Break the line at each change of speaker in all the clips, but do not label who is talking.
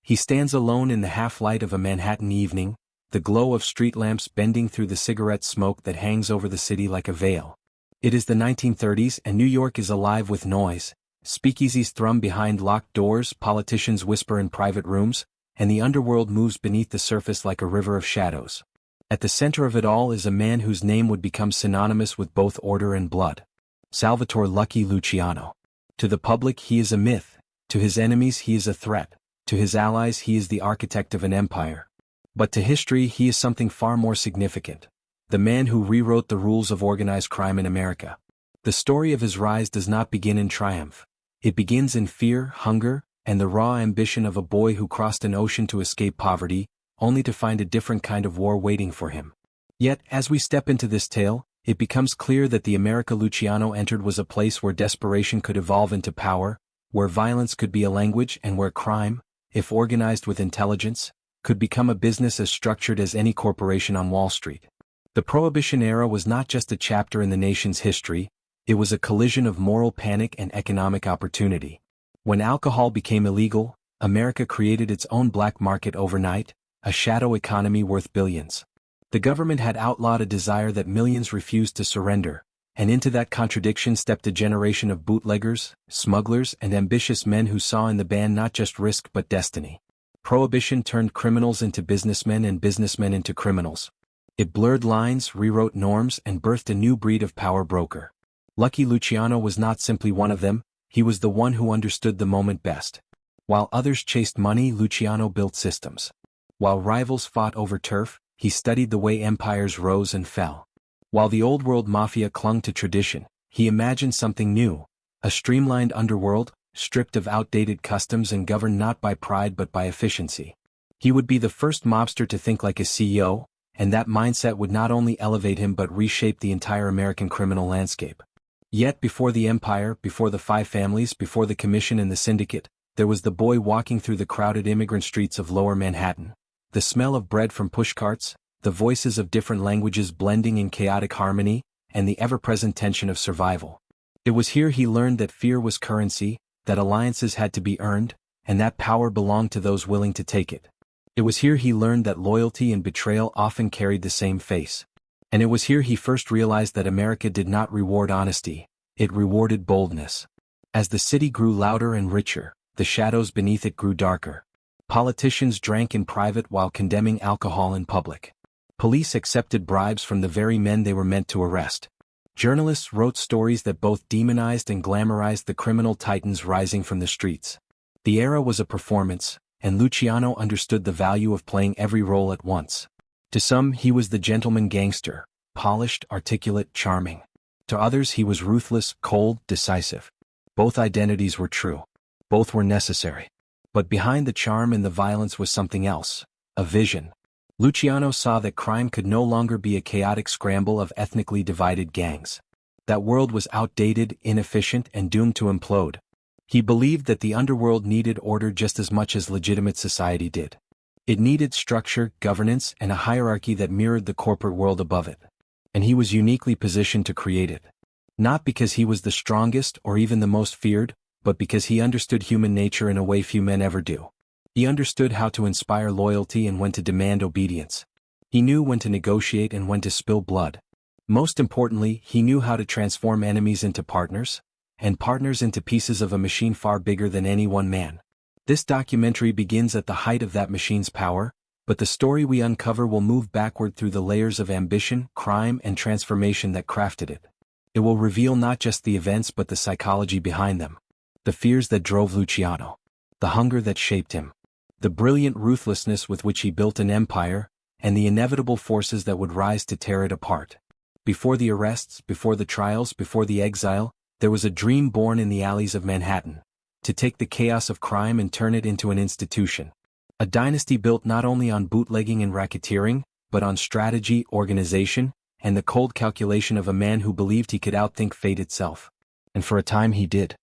He stands alone in the half-light of a Manhattan evening, the glow of street lamps bending through the cigarette smoke that hangs over the city like a veil. It is the 1930s and New York is alive with noise. Speakeasies thrum behind locked doors, politicians whisper in private rooms, and the underworld moves beneath the surface like a river of shadows. At the center of it all is a man whose name would become synonymous with both order and blood. Salvatore Lucky Luciano. To the public he is a myth, to his enemies he is a threat, to his allies he is the architect of an empire. But to history he is something far more significant. The man who rewrote the rules of organized crime in America. The story of his rise does not begin in triumph. It begins in fear, hunger, and the raw ambition of a boy who crossed an ocean to escape poverty, only to find a different kind of war waiting for him. Yet, as we step into this tale, it becomes clear that the America Luciano entered was a place where desperation could evolve into power, where violence could be a language and where crime, if organized with intelligence, could become a business as structured as any corporation on Wall Street. The Prohibition era was not just a chapter in the nation's history, it was a collision of moral panic and economic opportunity. When alcohol became illegal, America created its own black market overnight, a shadow economy worth billions. The government had outlawed a desire that millions refused to surrender, and into that contradiction stepped a generation of bootleggers, smugglers, and ambitious men who saw in the ban not just risk but destiny. Prohibition turned criminals into businessmen and businessmen into criminals. It blurred lines, rewrote norms, and birthed a new breed of power broker. Lucky Luciano was not simply one of them, he was the one who understood the moment best. While others chased money, Luciano built systems. While rivals fought over turf, he studied the way empires rose and fell. While the old-world mafia clung to tradition, he imagined something new, a streamlined underworld, stripped of outdated customs and governed not by pride but by efficiency. He would be the first mobster to think like a CEO, and that mindset would not only elevate him but reshape the entire American criminal landscape. Yet before the empire, before the five families, before the commission and the syndicate, there was the boy walking through the crowded immigrant streets of lower Manhattan. The smell of bread from pushcarts, the voices of different languages blending in chaotic harmony, and the ever-present tension of survival. It was here he learned that fear was currency, that alliances had to be earned, and that power belonged to those willing to take it. It was here he learned that loyalty and betrayal often carried the same face. And it was here he first realized that America did not reward honesty, it rewarded boldness. As the city grew louder and richer, the shadows beneath it grew darker. Politicians drank in private while condemning alcohol in public. Police accepted bribes from the very men they were meant to arrest. Journalists wrote stories that both demonized and glamorized the criminal titans rising from the streets. The era was a performance, and Luciano understood the value of playing every role at once. To some he was the gentleman gangster, polished, articulate, charming. To others he was ruthless, cold, decisive. Both identities were true. Both were necessary. But behind the charm and the violence was something else, a vision. Luciano saw that crime could no longer be a chaotic scramble of ethnically divided gangs. That world was outdated, inefficient, and doomed to implode. He believed that the underworld needed order just as much as legitimate society did. It needed structure, governance, and a hierarchy that mirrored the corporate world above it. And he was uniquely positioned to create it. Not because he was the strongest or even the most feared, but because he understood human nature in a way few men ever do. He understood how to inspire loyalty and when to demand obedience. He knew when to negotiate and when to spill blood. Most importantly, he knew how to transform enemies into partners, and partners into pieces of a machine far bigger than any one man. This documentary begins at the height of that machine's power, but the story we uncover will move backward through the layers of ambition, crime, and transformation that crafted it. It will reveal not just the events but the psychology behind them. The fears that drove Luciano. The hunger that shaped him. The brilliant ruthlessness with which he built an empire, and the inevitable forces that would rise to tear it apart. Before the arrests, before the trials, before the exile, there was a dream born in the alleys of Manhattan. To take the chaos of crime and turn it into an institution. A dynasty built not only on bootlegging and racketeering, but on strategy, organization, and the cold calculation of a man who believed he could outthink fate itself. And for a time he did.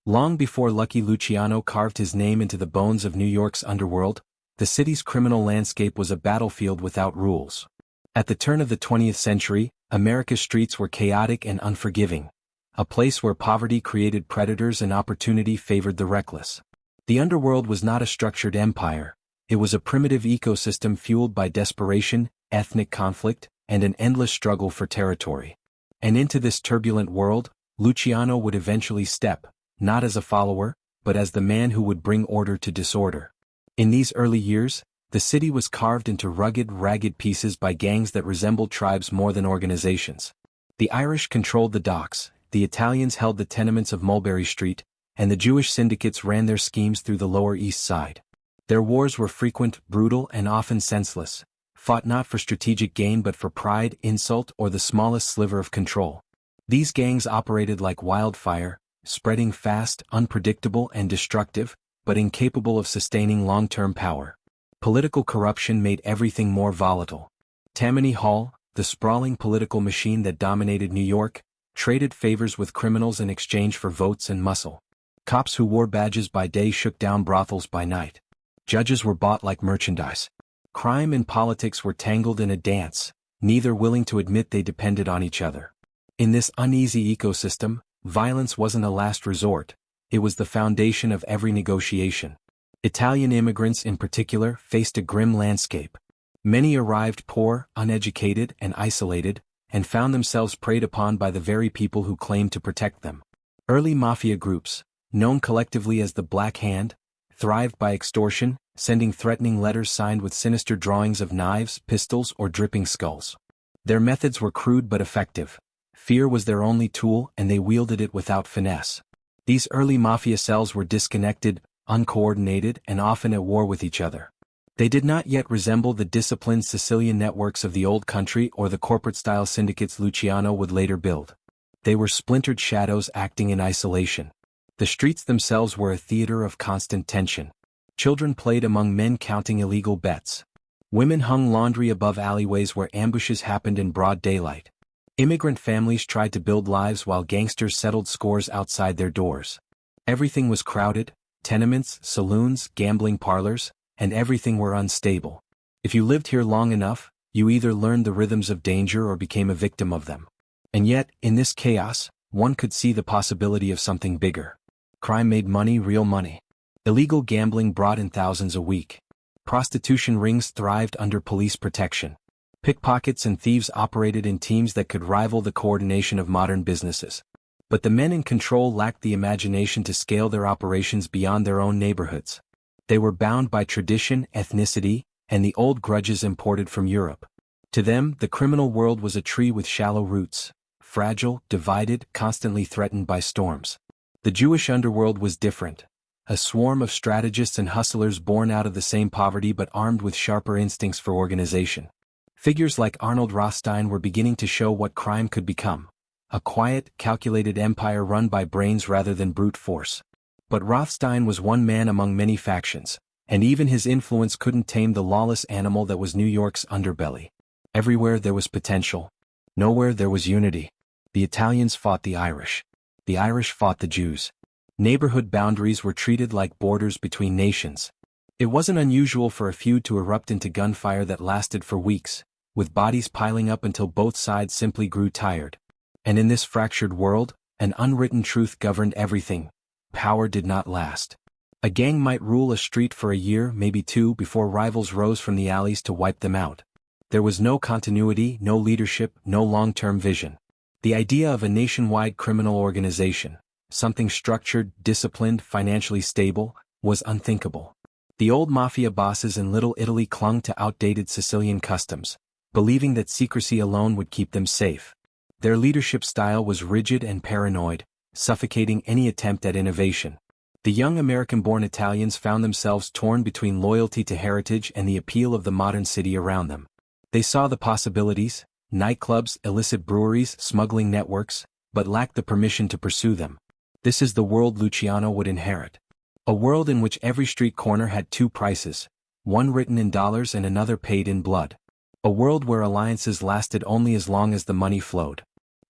Long before Lucky Luciano carved his name into the bones of New York's underworld, the city's criminal landscape was a battlefield without rules. At the turn of the 20th century, America's streets were chaotic and unforgiving. A place where poverty created predators and opportunity favored the reckless. The underworld was not a structured empire, it was a primitive ecosystem fueled by desperation, ethnic conflict, and an endless struggle for territory. And into this turbulent world, Luciano would eventually step, not as a follower, but as the man who would bring order to disorder. In these early years, the city was carved into rugged, ragged pieces by gangs that resembled tribes more than organizations. The Irish controlled the docks, the Italians held the tenements of Mulberry Street, and the Jewish syndicates ran their schemes through the Lower East Side. Their wars were frequent, brutal, and often senseless, fought not for strategic gain but for pride, insult, or the smallest sliver of control. These gangs operated like wildfire, spreading fast, unpredictable, and destructive, but incapable of sustaining long-term power. Political corruption made everything more volatile. Tammany Hall, the sprawling political machine that dominated New York, traded favors with criminals in exchange for votes and muscle. Cops who wore badges by day shook down brothels by night. Judges were bought like merchandise. Crime and politics were tangled in a dance, neither willing to admit they depended on each other. In this uneasy ecosystem, violence wasn't a last resort, it was the foundation of every negotiation. Italian immigrants in particular faced a grim landscape. Many arrived poor, uneducated, and isolated, and found themselves preyed upon by the very people who claimed to protect them. Early mafia groups, known collectively as the Black Hand, thrived by extortion, sending threatening letters signed with sinister drawings of knives, pistols, or dripping skulls. Their methods were crude but effective. Fear was their only tool, and they wielded it without finesse. These early mafia cells were disconnected, uncoordinated, and often at war with each other. They did not yet resemble the disciplined Sicilian networks of the old country or the corporate-style syndicates Luciano would later build. They were splintered shadows acting in isolation. The streets themselves were a theater of constant tension. Children played among men counting illegal bets. Women hung laundry above alleyways where ambushes happened in broad daylight. Immigrant families tried to build lives while gangsters settled scores outside their doors. Everything was crowded. Tenements, saloons, gambling parlors, and everything were unstable. If you lived here long enough, you either learned the rhythms of danger or became a victim of them. And yet, in this chaos, one could see the possibility of something bigger. Crime made money, real money. Illegal gambling brought in thousands a week. Prostitution rings thrived under police protection. Pickpockets and thieves operated in teams that could rival the coordination of modern businesses. But the men in control lacked the imagination to scale their operations beyond their own neighborhoods. They were bound by tradition, ethnicity, and the old grudges imported from Europe. To them, the criminal world was a tree with shallow roots, fragile, divided, constantly threatened by storms. The Jewish underworld was different. A swarm of strategists and hustlers born out of the same poverty but armed with sharper instincts for organization. Figures like Arnold Rothstein were beginning to show what crime could become. A quiet, calculated empire run by brains rather than brute force. But Rothstein was one man among many factions, and even his influence couldn't tame the lawless animal that was New York's underbelly. Everywhere there was potential. Nowhere there was unity. The Italians fought the Irish. The Irish fought the Jews. Neighborhood boundaries were treated like borders between nations. It wasn't unusual for a feud to erupt into gunfire that lasted for weeks, with bodies piling up until both sides simply grew tired. And in this fractured world, an unwritten truth governed everything. Power did not last. A gang might rule a street for a year, maybe two, before rivals rose from the alleys to wipe them out. There was no continuity, no leadership, no long-term vision. The idea of a nationwide criminal organization, something structured, disciplined, financially stable, was unthinkable. The old mafia bosses in Little Italy clung to outdated Sicilian customs, believing that secrecy alone would keep them safe. Their leadership style was rigid and paranoid, suffocating any attempt at innovation. The young American-born Italians found themselves torn between loyalty to heritage and the appeal of the modern city around them. They saw the possibilities, nightclubs, illicit breweries, smuggling networks, but lacked the permission to pursue them. This is the world Luciano would inherit. A world in which every street corner had two prices, one written in dollars and another paid in blood. A world where alliances lasted only as long as the money flowed.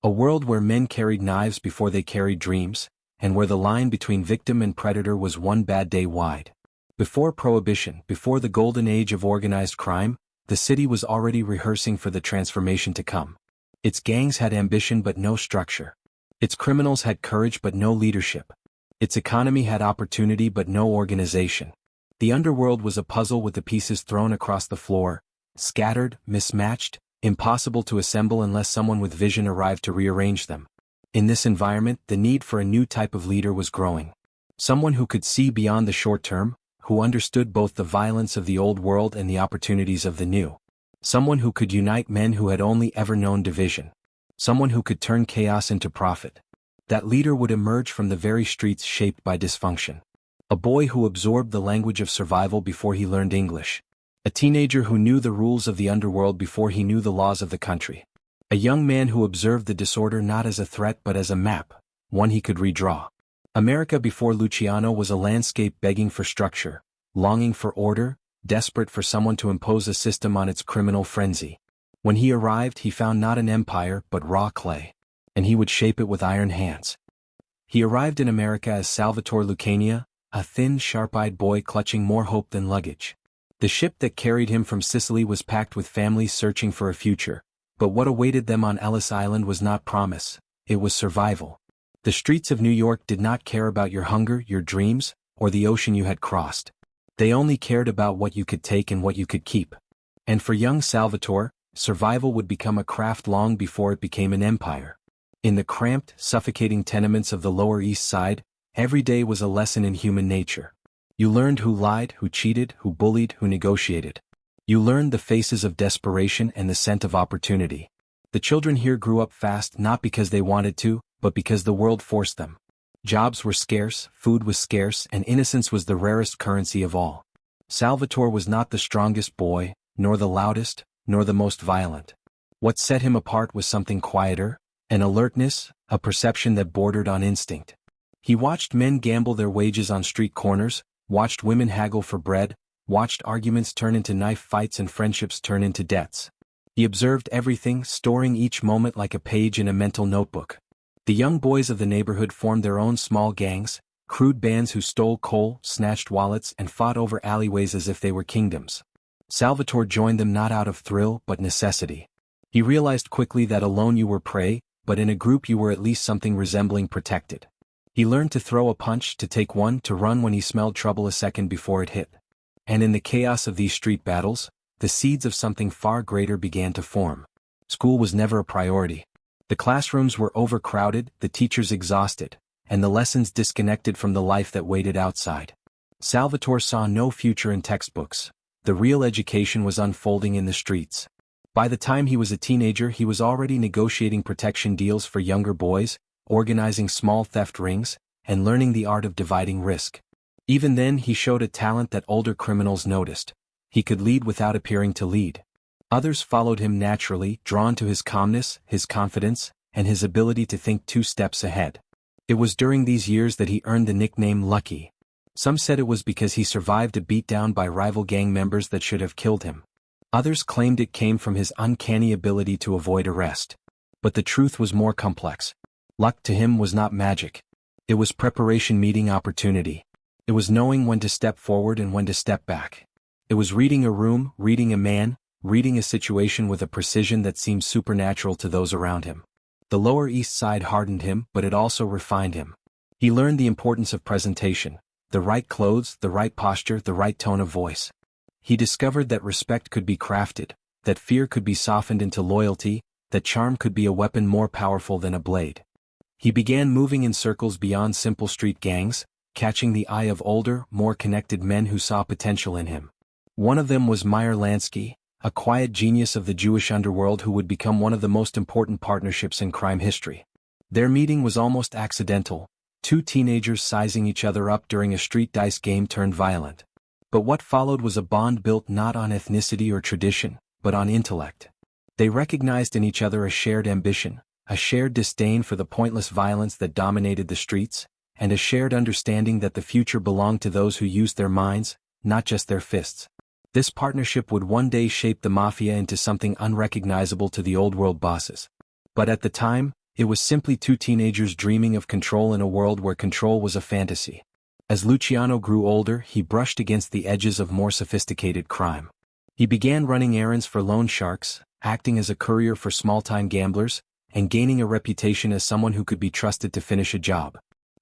A world where men carried knives before they carried dreams, and where the line between victim and predator was one bad day wide. Before Prohibition, before the golden age of organized crime, the city was already rehearsing for the transformation to come. Its gangs had ambition but no structure. Its criminals had courage but no leadership. Its economy had opportunity but no organization. The underworld was a puzzle with the pieces thrown across the floor, scattered, mismatched, impossible to assemble unless someone with vision arrived to rearrange them. In this environment, the need for a new type of leader was growing. Someone who could see beyond the short term, who understood both the violence of the old world and the opportunities of the new. Someone who could unite men who had only ever known division. Someone who could turn chaos into profit. That leader would emerge from the very streets shaped by dysfunction. A boy who absorbed the language of survival before he learned English. A teenager who knew the rules of the underworld before he knew the laws of the country. A young man who observed the disorder not as a threat but as a map, one he could redraw. America before Luciano was a landscape begging for structure, longing for order, desperate for someone to impose a system on its criminal frenzy. When he arrived, he found not an empire but raw clay. And he would shape it with iron hands. He arrived in America as Salvatore Lucania, a thin, sharp-eyed boy clutching more hope than luggage. The ship that carried him from Sicily was packed with families searching for a future, but what awaited them on Ellis Island was not promise, it was survival. The streets of New York did not care about your hunger, your dreams, or the ocean you had crossed. They only cared about what you could take and what you could keep. And for young Salvatore, survival would become a craft long before it became an empire. In the cramped, suffocating tenements of the Lower East Side, every day was a lesson in human nature. You learned who lied, who cheated, who bullied, who negotiated. You learned the faces of desperation and the scent of opportunity. The children here grew up fast not because they wanted to, but because the world forced them. Jobs were scarce, food was scarce, and innocence was the rarest currency of all. Salvatore was not the strongest boy, nor the loudest, nor the most violent. What set him apart was something quieter, an alertness, a perception that bordered on instinct. He watched men gamble their wages on street corners, watched women haggle for bread, watched arguments turn into knife fights and friendships turn into debts. He observed everything, storing each moment like a page in a mental notebook. The young boys of the neighborhood formed their own small gangs, crude bands who stole coal, snatched wallets, and fought over alleyways as if they were kingdoms. Salvatore joined them not out of thrill but necessity. He realized quickly that alone you were prey, but in a group you were at least something resembling protected. He learned to throw a punch, to take one, to run when he smelled trouble a second before it hit. And in the chaos of these street battles, the seeds of something far greater began to form. School was never a priority. The classrooms were overcrowded, the teachers exhausted, and the lessons disconnected from the life that waited outside. Salvatore saw no future in textbooks. The real education was unfolding in the streets. By the time he was a teenager, he was already negotiating protection deals for younger boys, organizing small theft rings, and learning the art of dividing risk. Even then, he showed a talent that older criminals noticed. He could lead without appearing to lead. Others followed him naturally, drawn to his calmness, his confidence, and his ability to think 2 steps ahead. It was during these years that he earned the nickname Lucky. Some said it was because he survived a beatdown by rival gang members that should have killed him. Others claimed it came from his uncanny ability to avoid arrest. But the truth was more complex. Luck to him was not magic. It was preparation meeting opportunity. It was knowing when to step forward and when to step back. It was reading a room, reading a man, reading a situation with a precision that seemed supernatural to those around him. The Lower East Side hardened him, but it also refined him. He learned the importance of presentation, the right clothes, the right posture, the right tone of voice. He discovered that respect could be crafted, that fear could be softened into loyalty, that charm could be a weapon more powerful than a blade. He began moving in circles beyond simple street gangs, catching the eye of older, more connected men who saw potential in him. One of them was Meyer Lansky, a quiet genius of the Jewish underworld who would become one of the most important partnerships in crime history. Their meeting was almost accidental, 2 teenagers sizing each other up during a street dice game turned violent. But what followed was a bond built not on ethnicity or tradition, but on intellect. They recognized in each other a shared ambition, a shared disdain for the pointless violence that dominated the streets, and a shared understanding that the future belonged to those who used their minds, not just their fists. This partnership would one day shape the Mafia into something unrecognizable to the old-world bosses. But at the time, it was simply 2 teenagers dreaming of control in a world where control was a fantasy. As Luciano grew older, he brushed against the edges of more sophisticated crime. He began running errands for loan sharks, acting as a courier for small-time gamblers, and gaining a reputation as someone who could be trusted to finish a job.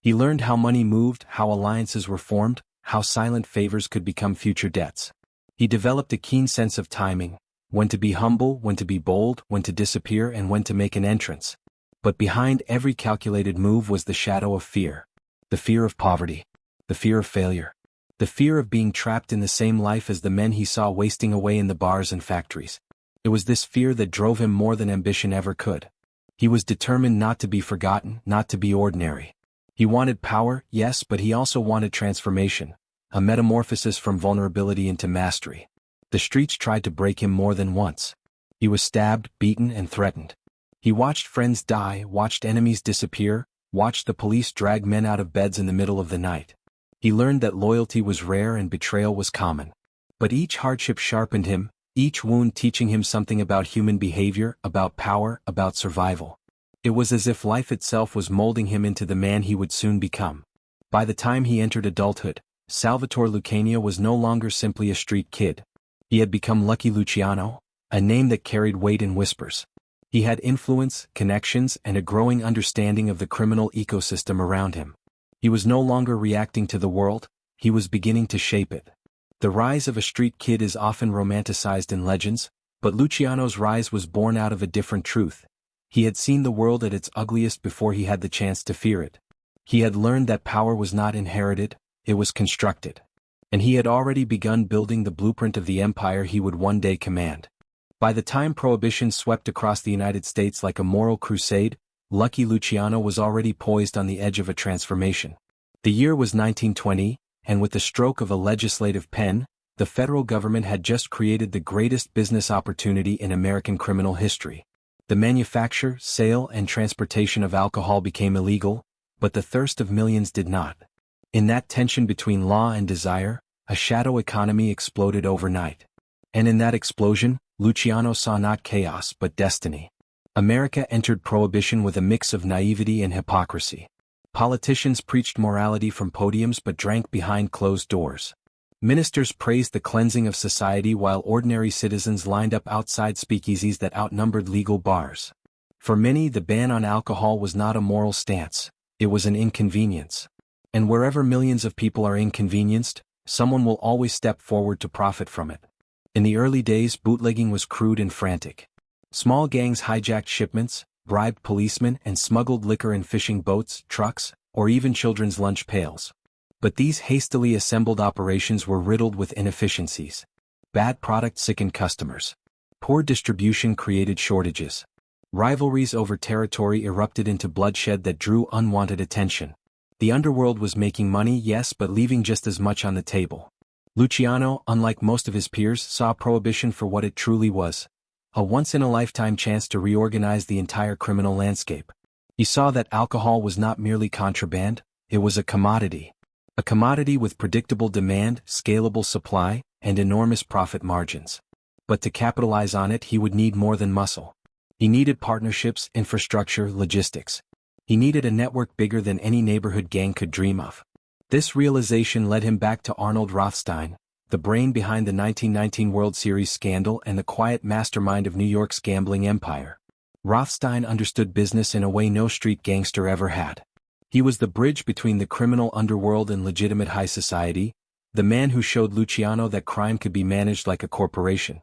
He learned how money moved, how alliances were formed, how silent favors could become future debts. He developed a keen sense of timing, when to be humble, when to be bold, when to disappear, and when to make an entrance. But behind every calculated move was the shadow of fear. The fear of poverty. The fear of failure. The fear of being trapped in the same life as the men he saw wasting away in the bars and factories. It was this fear that drove him more than ambition ever could. He was determined not to be forgotten, not to be ordinary. He wanted power, yes, but he also wanted transformation, a metamorphosis from vulnerability into mastery. The streets tried to break him more than once. He was stabbed, beaten, and threatened. He watched friends die, watched enemies disappear, watched the police drag men out of beds in the middle of the night. He learned that loyalty was rare and betrayal was common. But each hardship sharpened him, each wound teaching him something about human behavior, about power, about survival. It was as if life itself was molding him into the man he would soon become. By the time he entered adulthood, Salvatore Lucania was no longer simply a street kid. He had become Lucky Luciano, a name that carried weight in whispers. He had influence, connections, and a growing understanding of the criminal ecosystem around him. He was no longer reacting to the world, he was beginning to shape it. The rise of a street kid is often romanticized in legends, but Luciano's rise was born out of a different truth. He had seen the world at its ugliest before he had the chance to fear it. He had learned that power was not inherited, it was constructed. And he had already begun building the blueprint of the empire he would one day command. By the time Prohibition swept across the United States like a moral crusade, Lucky Luciano was already poised on the edge of a transformation. The year was 1920, and with the stroke of a legislative pen, the federal government had just created the greatest business opportunity in American criminal history. The manufacture, sale, and transportation of alcohol became illegal, but the thirst of millions did not. In that tension between law and desire, a shadow economy exploded overnight. And in that explosion, Luciano saw not chaos but destiny. America entered Prohibition with a mix of naivety and hypocrisy. Politicians preached morality from podiums but drank behind closed doors. Ministers praised the cleansing of society while ordinary citizens lined up outside speakeasies that outnumbered legal bars. For many, the ban on alcohol was not a moral stance, it was an inconvenience. And wherever millions of people are inconvenienced, someone will always step forward to profit from it. In the early days, bootlegging was crude and frantic. Small gangs hijacked shipments, bribed policemen, and smuggled liquor in fishing boats, trucks, or even children's lunch pails. But these hastily assembled operations were riddled with inefficiencies. Bad product sickened customers. Poor distribution created shortages. Rivalries over territory erupted into bloodshed that drew unwanted attention. The underworld was making money, yes, but leaving just as much on the table. Luciano, unlike most of his peers, saw Prohibition for what it truly was. A once-in-a-lifetime chance to reorganize the entire criminal landscape. He saw that alcohol was not merely contraband, it was a commodity. A commodity with predictable demand, scalable supply, and enormous profit margins. But to capitalize on it, he would need more than muscle. He needed partnerships, infrastructure, logistics. He needed a network bigger than any neighborhood gang could dream of. This realization led him back to Arnold Rothstein, the brain behind the 1919 World Series scandal and the quiet mastermind of New York's gambling empire. Rothstein understood business in a way no street gangster ever had. He was the bridge between the criminal underworld and legitimate high society, the man who showed Luciano that crime could be managed like a corporation.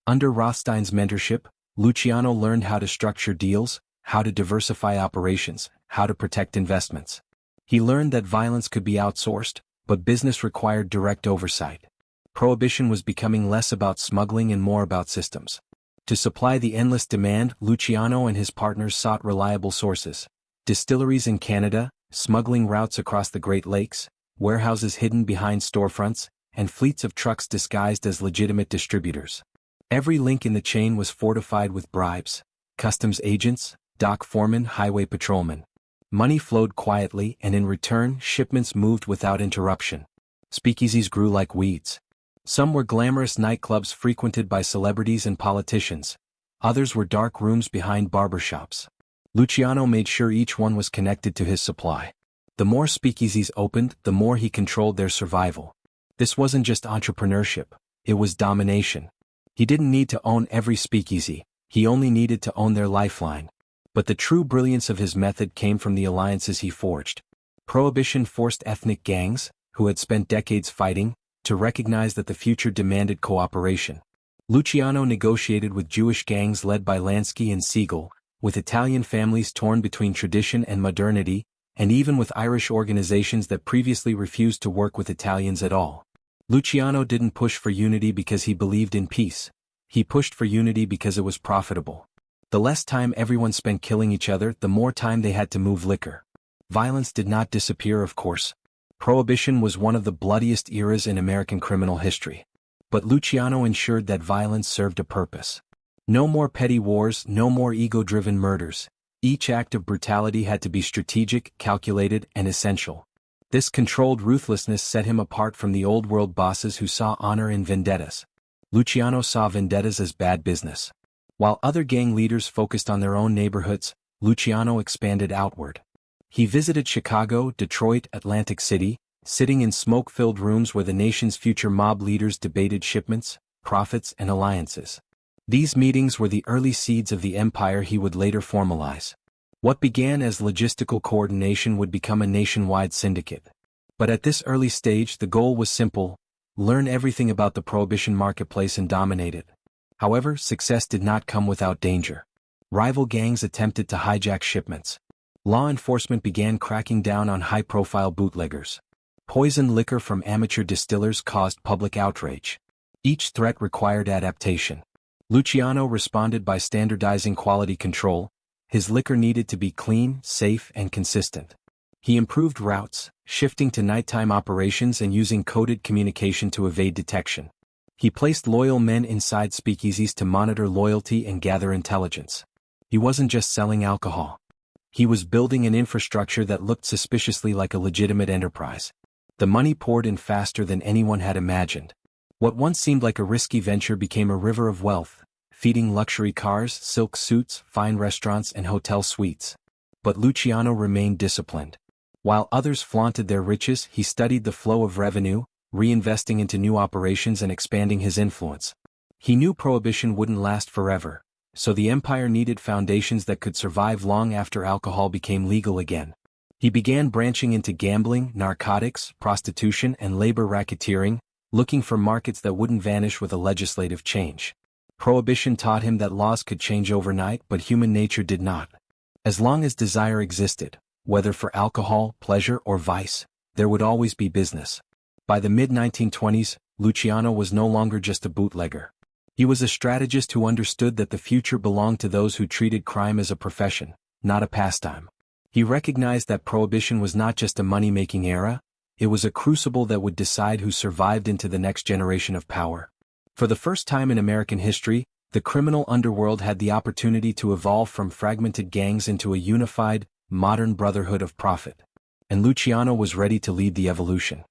Under Rothstein's mentorship, Luciano learned how to structure deals, how to diversify operations, how to protect investments. He learned that violence could be outsourced, but business required direct oversight. Prohibition was becoming less about smuggling and more about systems. To supply the endless demand, Luciano and his partners sought reliable sources. Distilleries in Canada, smuggling routes across the Great Lakes, warehouses hidden behind storefronts, and fleets of trucks disguised as legitimate distributors. Every link in the chain was fortified with bribes, customs agents, dock foremen, highway patrolmen. Money flowed quietly, and in return, shipments moved without interruption. Speakeasies grew like weeds. Some were glamorous nightclubs frequented by celebrities and politicians. Others were dark rooms behind barbershops. Luciano made sure each one was connected to his supply. The more speakeasies opened, the more he controlled their survival. This wasn't just entrepreneurship, it was domination. He didn't need to own every speakeasy, he only needed to own their lifeline. But the true brilliance of his method came from the alliances he forged. Prohibition forced ethnic gangs, who had spent decades fighting, to recognize that the future demanded cooperation. Luciano negotiated with Jewish gangs led by Lansky and Siegel, with Italian families torn between tradition and modernity, and even with Irish organizations that previously refused to work with Italians at all. Luciano didn't push for unity because he believed in peace. He pushed for unity because it was profitable. The less time everyone spent killing each other, the more time they had to move liquor. Violence did not disappear, of course. Prohibition was one of the bloodiest eras in American criminal history. But Luciano ensured that violence served a purpose. No more petty wars, no more ego-driven murders. Each act of brutality had to be strategic, calculated, and essential. This controlled ruthlessness set him apart from the old-world bosses who saw honor in vendettas. Luciano saw vendettas as bad business. While other gang leaders focused on their own neighborhoods, Luciano expanded outward. He visited Chicago, Detroit, Atlantic City, sitting in smoke-filled rooms where the nation's future mob leaders debated shipments, profits, and alliances. These meetings were the early seeds of the empire he would later formalize. What began as logistical coordination would become a nationwide syndicate. But at this early stage the goal was simple: learn everything about the prohibition marketplace and dominate it. However, success did not come without danger. Rival gangs attempted to hijack shipments. Law enforcement began cracking down on high-profile bootleggers. Poisoned liquor from amateur distillers caused public outrage. Each threat required adaptation. Luciano responded by standardizing quality control. His liquor needed to be clean, safe, and consistent. He improved routes, shifting to nighttime operations and using coded communication to evade detection. He placed loyal men inside speakeasies to monitor loyalty and gather intelligence. He wasn't just selling alcohol. He was building an infrastructure that looked suspiciously like a legitimate enterprise. The money poured in faster than anyone had imagined. What once seemed like a risky venture became a river of wealth, feeding luxury cars, silk suits, fine restaurants, and hotel suites. But Luciano remained disciplined. While others flaunted their riches, he studied the flow of revenue, reinvesting into new operations and expanding his influence. He knew prohibition wouldn't last forever, so the empire needed foundations that could survive long after alcohol became legal again. He began branching into gambling, narcotics, prostitution, and labor racketeering, looking for markets that wouldn't vanish with a legislative change. Prohibition taught him that laws could change overnight, but human nature did not. As long as desire existed, whether for alcohol, pleasure, or vice, there would always be business. By the mid-1920s, Luciano was no longer just a bootlegger. He was a strategist who understood that the future belonged to those who treated crime as a profession, not a pastime. He recognized that prohibition was not just a money-making era, it was a crucible that would decide who survived into the next generation of power. For the first time in American history, the criminal underworld had the opportunity to evolve from fragmented gangs into a unified, modern brotherhood of profit. And Luciano was ready to lead the evolution.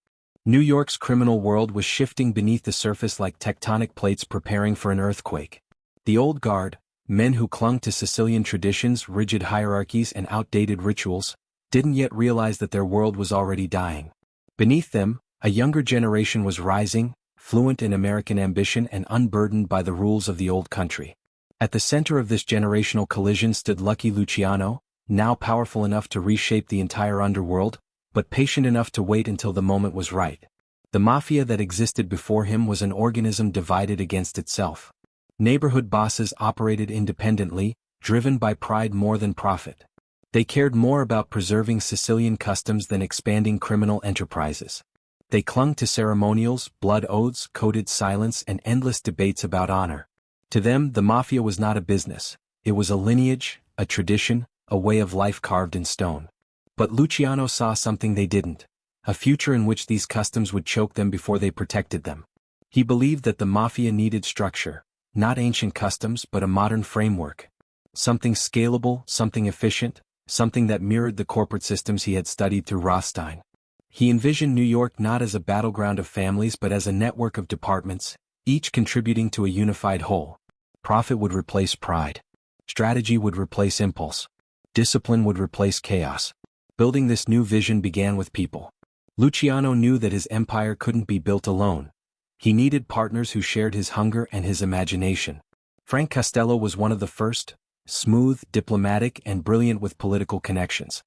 New York's criminal world was shifting beneath the surface like tectonic plates preparing for an earthquake. The old guard, men who clung to Sicilian traditions, rigid hierarchies, and outdated rituals, didn't yet realize that their world was already dying. Beneath them, a younger generation was rising, fluent in American ambition and unburdened by the rules of the old country. At the center of this generational collision stood Lucky Luciano, now powerful enough to reshape the entire underworld, but patient enough to wait until the moment was right. The mafia that existed before him was an organism divided against itself. Neighborhood bosses operated independently, driven by pride more than profit. They cared more about preserving Sicilian customs than expanding criminal enterprises. They clung to ceremonials, blood oaths, coded silence, and endless debates about honor. To them, the mafia was not a business. It was a lineage, a tradition, a way of life carved in stone. But Luciano saw something they didn't: a future in which these customs would choke them before they protected them. He believed that the mafia needed structure, not ancient customs but a modern framework. Something scalable, something efficient, something that mirrored the corporate systems he had studied through Rothstein. He envisioned New York not as a battleground of families but as a network of departments, each contributing to a unified whole. Profit would replace pride. Strategy would replace impulse. Discipline would replace chaos. Building this new vision began with people. Luciano knew that his empire couldn't be built alone. He needed partners who shared his hunger and his imagination. Frank Costello was one of the first, smooth, diplomatic, and brilliant with political connections.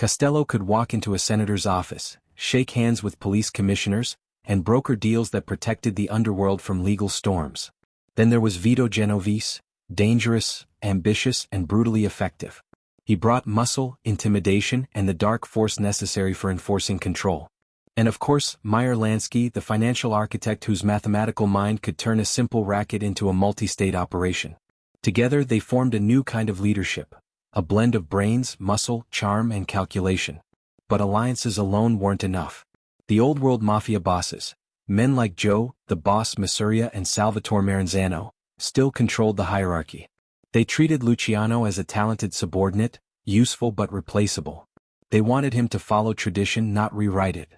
Costello could walk into a senator's office, shake hands with police commissioners, and broker deals that protected the underworld from legal storms. Then there was Vito Genovese, dangerous, ambitious, and brutally effective. He brought muscle, intimidation, and the dark force necessary for enforcing control. And of course, Meyer Lansky, the financial architect whose mathematical mind could turn a simple racket into a multi-state operation. Together they formed a new kind of leadership, a blend of brains, muscle, charm, and calculation. But alliances alone weren't enough. The old-world mafia bosses, men like Joe, the boss Masuria, and Salvatore Maranzano, still controlled the hierarchy. They treated Luciano as a talented subordinate, useful but replaceable. They wanted him to follow tradition, not rewrite it.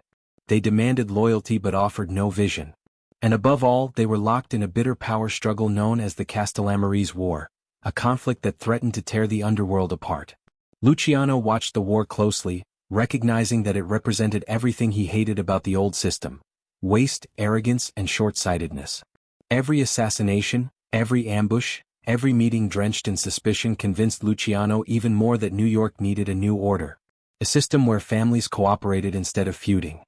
They demanded loyalty but offered no vision. And above all, they were locked in a bitter power struggle known as the Castellamarese War, a conflict that threatened to tear the underworld apart. Luciano watched the war closely, recognizing that it represented everything he hated about the old system: waste, arrogance, and short-sightedness. Every assassination, every ambush, every meeting drenched in suspicion convinced Luciano even more that New York needed a new order. A system where families cooperated instead of feuding.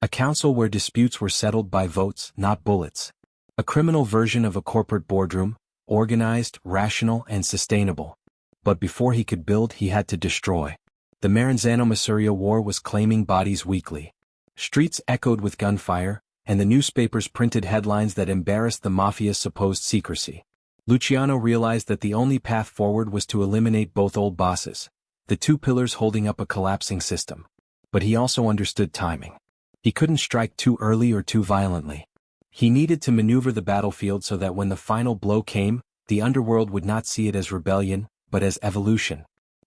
A council where disputes were settled by votes, not bullets. A criminal version of a corporate boardroom, organized, rational, and sustainable. But before he could build, he had to destroy. The Maranzano-Masuria War was claiming bodies weekly. Streets echoed with gunfire, and the newspapers printed headlines that embarrassed the mafia's supposed secrecy. Luciano realized that the only path forward was to eliminate both old bosses, the two pillars holding up a collapsing system. But he also understood timing. He couldn't strike too early or too violently. He needed to maneuver the battlefield so that when the final blow came, the underworld would not see it as rebellion, but as evolution.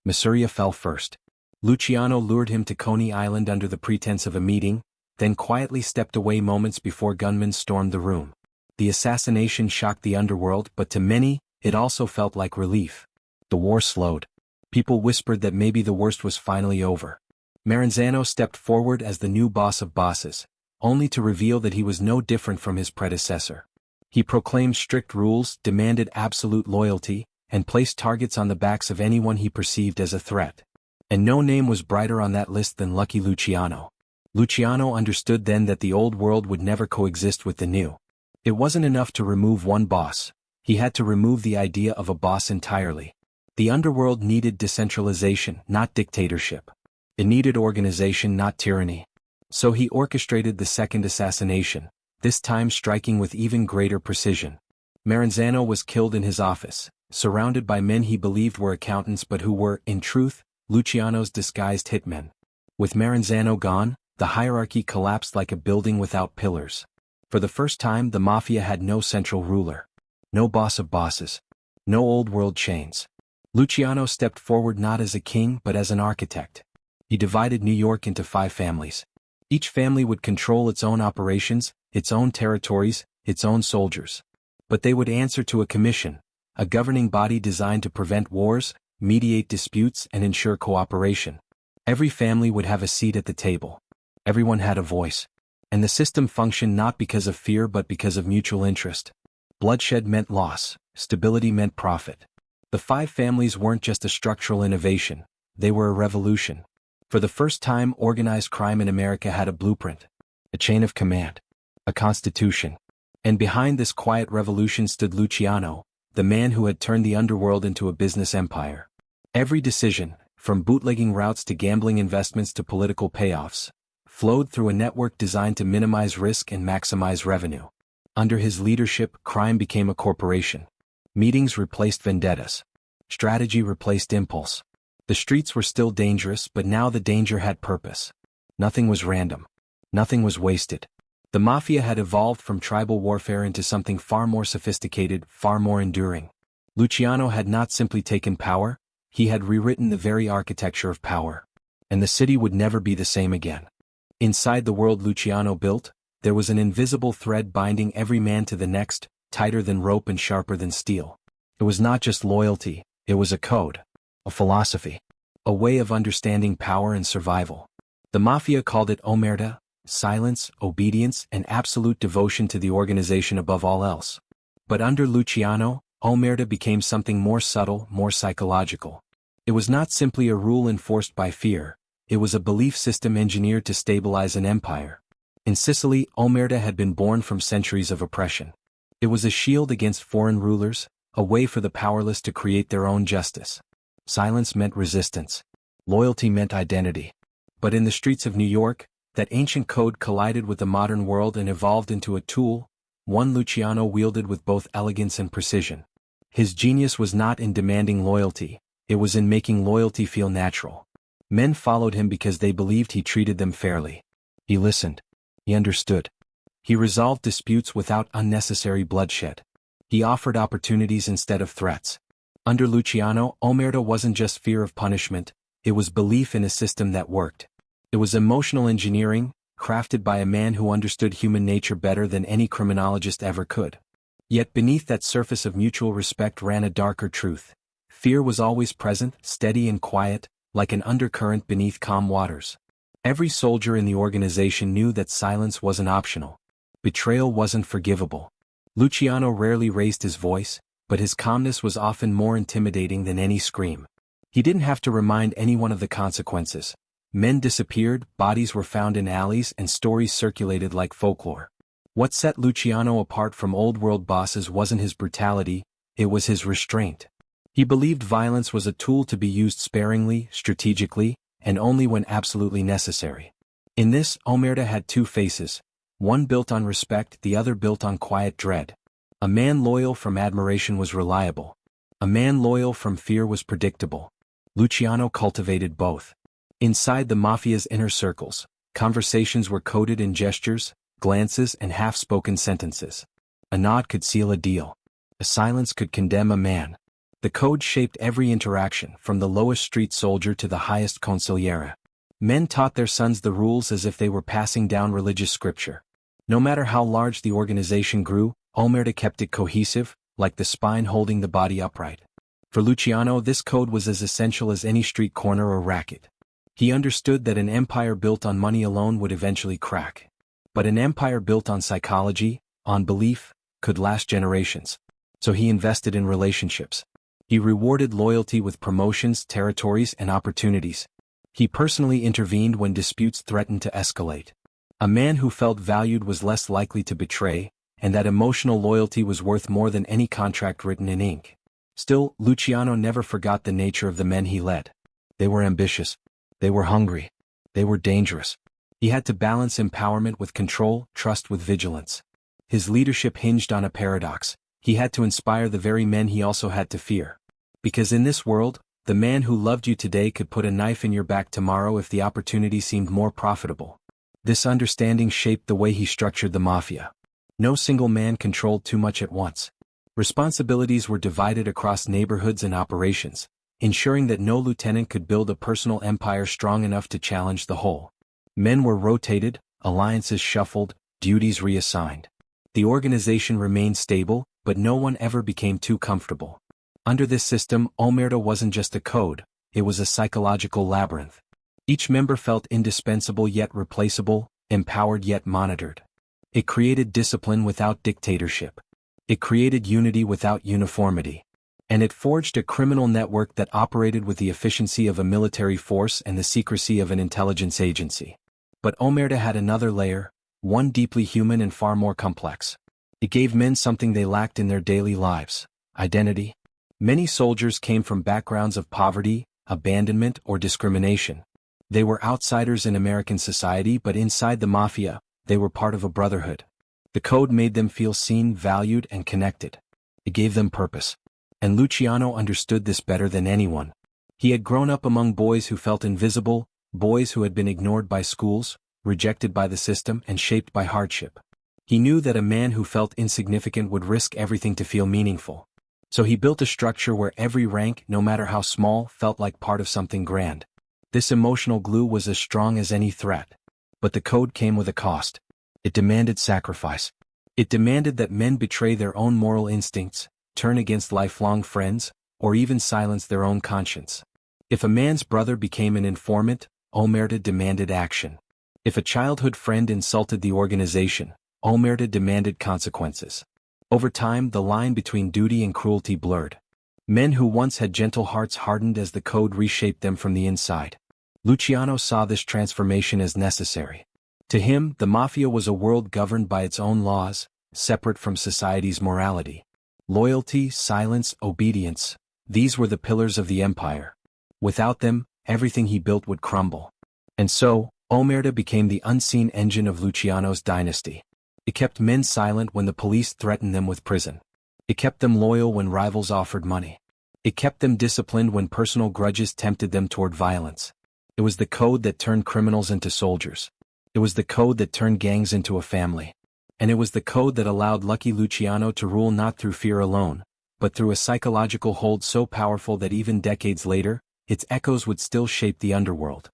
Masuria fell first. Luciano lured him to Coney Island under the pretense of a meeting, then quietly stepped away moments before gunmen stormed the room. The assassination shocked the underworld, but to many, it also felt like relief. The war slowed. People whispered that maybe the worst was finally over. Maranzano stepped forward as the new boss of bosses, only to reveal that he was no different from his predecessor. He proclaimed strict rules, demanded absolute loyalty, and placed targets on the backs of anyone he perceived as a threat. And no name was brighter on that list than Lucky Luciano. Luciano understood then that the old world would never coexist with the new. It wasn't enough to remove one boss. He had to remove the idea of a boss entirely. The underworld needed decentralization, not dictatorship. It needed organization, not tyranny. So he orchestrated the second assassination, this time striking with even greater precision. Maranzano was killed in his office, surrounded by men he believed were accountants but who were, in truth, Luciano's disguised hitmen. With Maranzano gone, the hierarchy collapsed like a building without pillars. For the first time, the mafia had no central ruler. No boss of bosses. No old-world chains. Luciano stepped forward not as a king but as an architect. He divided New York into 5 families. Each family would control its own operations, its own territories, its own soldiers. But they would answer to a commission, a governing body designed to prevent wars, mediate disputes, and ensure cooperation. Every family would have a seat at the table. Everyone had a voice. And the system functioned not because of fear but because of mutual interest. Bloodshed meant loss, stability meant profit. The 5 families weren't just a structural innovation, they were a revolution. For the first time, organized crime in America had a blueprint, a chain of command, a constitution. And behind this quiet revolution stood Luciano, the man who had turned the underworld into a business empire. Every decision, from bootlegging routes to gambling investments to political payoffs, flowed through a network designed to minimize risk and maximize revenue. Under his leadership, crime became a corporation. Meetings replaced vendettas. Strategy replaced impulse. The streets were still dangerous, but now the danger had purpose. Nothing was random. Nothing was wasted. The mafia had evolved from tribal warfare into something far more sophisticated, far more enduring. Luciano had not simply taken power, he had rewritten the very architecture of power. And the city would never be the same again. Inside the world Luciano built, there was an invisible thread binding every man to the next, tighter than rope and sharper than steel. It was not just loyalty, it was a code, a philosophy, a way of understanding power and survival. The mafia called it omerta, silence, obedience, and absolute devotion to the organization above all else. But under Luciano, omerta became something more subtle, more psychological. It was not simply a rule enforced by fear, It was a belief system engineered to stabilize an empire. In Sicily, omerta had been born from centuries of oppression. It was a shield against foreign rulers, a way for the powerless to create their own justice. Silence meant resistance. Loyalty meant identity. But in the streets of New York, that ancient code collided with the modern world and evolved into a tool, one Luciano wielded with both elegance and precision. His genius was not in demanding loyalty, it was in making loyalty feel natural. Men followed him because they believed he treated them fairly. He listened. He understood. He resolved disputes without unnecessary bloodshed. He offered opportunities instead of threats. Under Luciano, omerta wasn't just fear of punishment, it was belief in a system that worked. It was emotional engineering, crafted by a man who understood human nature better than any criminologist ever could. Yet beneath that surface of mutual respect ran a darker truth. Fear was always present, steady and quiet, like an undercurrent beneath calm waters. Every soldier in the organization knew that silence wasn't optional. Betrayal wasn't forgivable. Luciano rarely raised his voice, but his calmness was often more intimidating than any scream. He didn't have to remind anyone of the consequences. Men disappeared, bodies were found in alleys, and stories circulated like folklore. What set Luciano apart from old-world bosses wasn't his brutality, it was his restraint. He believed violence was a tool to be used sparingly, strategically, and only when absolutely necessary. In this, omerta had two faces, one built on respect, the other built on quiet dread. A man loyal from admiration was reliable. A man loyal from fear was predictable. Luciano cultivated both. Inside the Mafia's inner circles, conversations were coded in gestures, glances, and half-spoken sentences. A nod could seal a deal. A silence could condemn a man. The code shaped every interaction, from the lowest street soldier to the highest consigliere. Men taught their sons the rules as if they were passing down religious scripture. No matter how large the organization grew, omerta kept it cohesive, like the spine holding the body upright. For Luciano, this code was as essential as any street corner or racket. He understood that an empire built on money alone would eventually crack. But an empire built on psychology, on belief, could last generations. So he invested in relationships. He rewarded loyalty with promotions, territories, and opportunities. He personally intervened when disputes threatened to escalate. A man who felt valued was less likely to betray, and that emotional loyalty was worth more than any contract written in ink. Still, Luciano never forgot the nature of the men he led. They were ambitious. They were hungry. They were dangerous. He had to balance empowerment with control, trust with vigilance. His leadership hinged on a paradox. He had to inspire the very men he also had to fear. Because in this world, the man who loved you today could put a knife in your back tomorrow if the opportunity seemed more profitable. This understanding shaped the way he structured the Mafia. No single man controlled too much at once. Responsibilities were divided across neighborhoods and operations, ensuring that no lieutenant could build a personal empire strong enough to challenge the whole. Men were rotated, alliances shuffled, duties reassigned. The organization remained stable, but no one ever became too comfortable. Under this system, omerta wasn't just a code, it was a psychological labyrinth. Each member felt indispensable yet replaceable, empowered yet monitored. It created discipline without dictatorship. It created unity without uniformity. And it forged a criminal network that operated with the efficiency of a military force and the secrecy of an intelligence agency. But omerta had another layer, one deeply human and far more complex. It gave men something they lacked in their daily lives: identity. Many soldiers came from backgrounds of poverty, abandonment, or discrimination. They were outsiders in American society, but inside the Mafia, they were part of a brotherhood. The code made them feel seen, valued, and connected. It gave them purpose. And Luciano understood this better than anyone. He had grown up among boys who felt invisible, boys who had been ignored by schools, rejected by the system, and shaped by hardship. He knew that a man who felt insignificant would risk everything to feel meaningful. So he built a structure where every rank, no matter how small, felt like part of something grand. This emotional glue was as strong as any threat. But the code came with a cost. It demanded sacrifice. It demanded that men betray their own moral instincts, turn against lifelong friends, or even silence their own conscience. If a man's brother became an informant, omerta demanded action. If a childhood friend insulted the organization, omerta demanded consequences. Over time, the line between duty and cruelty blurred. Men who once had gentle hearts hardened as the code reshaped them from the inside. Luciano saw this transformation as necessary. To him, the Mafia was a world governed by its own laws, separate from society's morality. Loyalty, silence, obedience, these were the pillars of the empire. Without them, everything he built would crumble. And so, Omerta became the unseen engine of Luciano's dynasty. It kept men silent when the police threatened them with prison. It kept them loyal when rivals offered money. It kept them disciplined when personal grudges tempted them toward violence. It was the code that turned criminals into soldiers. It was the code that turned gangs into a family. And it was the code that allowed Lucky Luciano to rule not through fear alone, but through a psychological hold so powerful that even decades later, its echoes would still shape the underworld.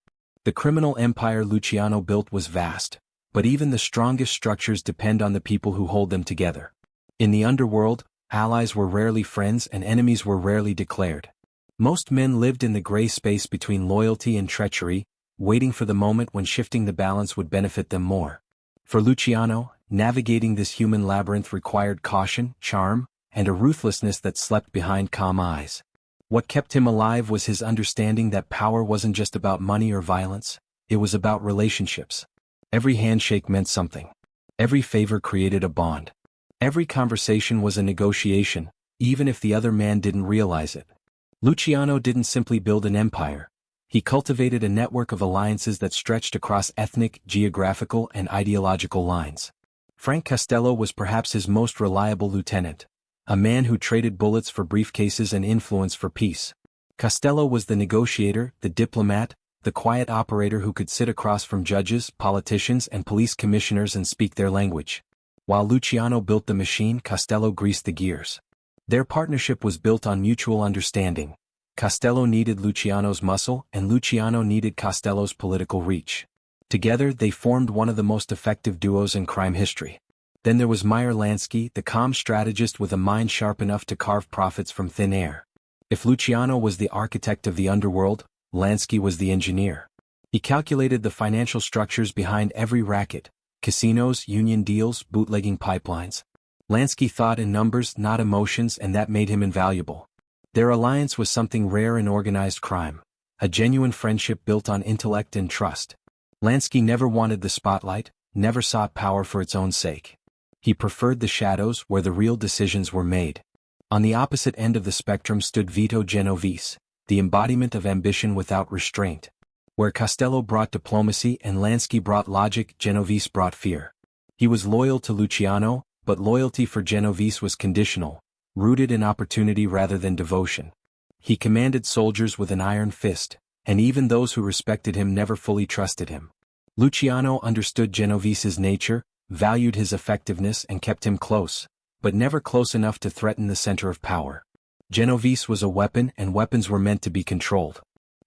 The criminal empire Luciano built was vast, but even the strongest structures depend on the people who hold them together. In the underworld, allies were rarely friends and enemies were rarely declared. Most men lived in the gray space between loyalty and treachery, waiting for the moment when shifting the balance would benefit them more. For Luciano, navigating this human labyrinth required caution, charm, and a ruthlessness that slept behind calm eyes. What kept him alive was his understanding that power wasn't just about money or violence, it was about relationships. Every handshake meant something. Every favor created a bond. Every conversation was a negotiation, even if the other man didn't realize it. Luciano didn't simply build an empire. He cultivated a network of alliances that stretched across ethnic, geographical, and ideological lines. Frank Costello was perhaps his most reliable lieutenant, a man who traded bullets for briefcases and influence for peace. Costello was the negotiator, the diplomat, the quiet operator who could sit across from judges, politicians, and police commissioners and speak their language. While Luciano built the machine, Costello greased the gears. Their partnership was built on mutual understanding. Costello needed Luciano's muscle, and Luciano needed Costello's political reach. Together, they formed one of the most effective duos in crime history. Then there was Meyer Lansky, the calm strategist with a mind sharp enough to carve profits from thin air. If Luciano was the architect of the underworld, Lansky was the engineer. He calculated the financial structures behind every racket: casinos, union deals, bootlegging pipelines. Lansky thought in numbers, not emotions, and that made him invaluable. Their alliance was something rare in organized crime, a genuine friendship built on intellect and trust. Lansky never wanted the spotlight, never sought power for its own sake. He preferred the shadows where the real decisions were made. On the opposite end of the spectrum stood Vito Genovese, the embodiment of ambition without restraint. Where Costello brought diplomacy and Lansky brought logic, Genovese brought fear. He was loyal to Luciano, but loyalty for Genovese was conditional, rooted in opportunity rather than devotion. He commanded soldiers with an iron fist, and even those who respected him never fully trusted him. Luciano understood Genovese's nature, valued his effectiveness and kept him close, but never close enough to threaten the center of power. Genovese was a weapon, and weapons were meant to be controlled.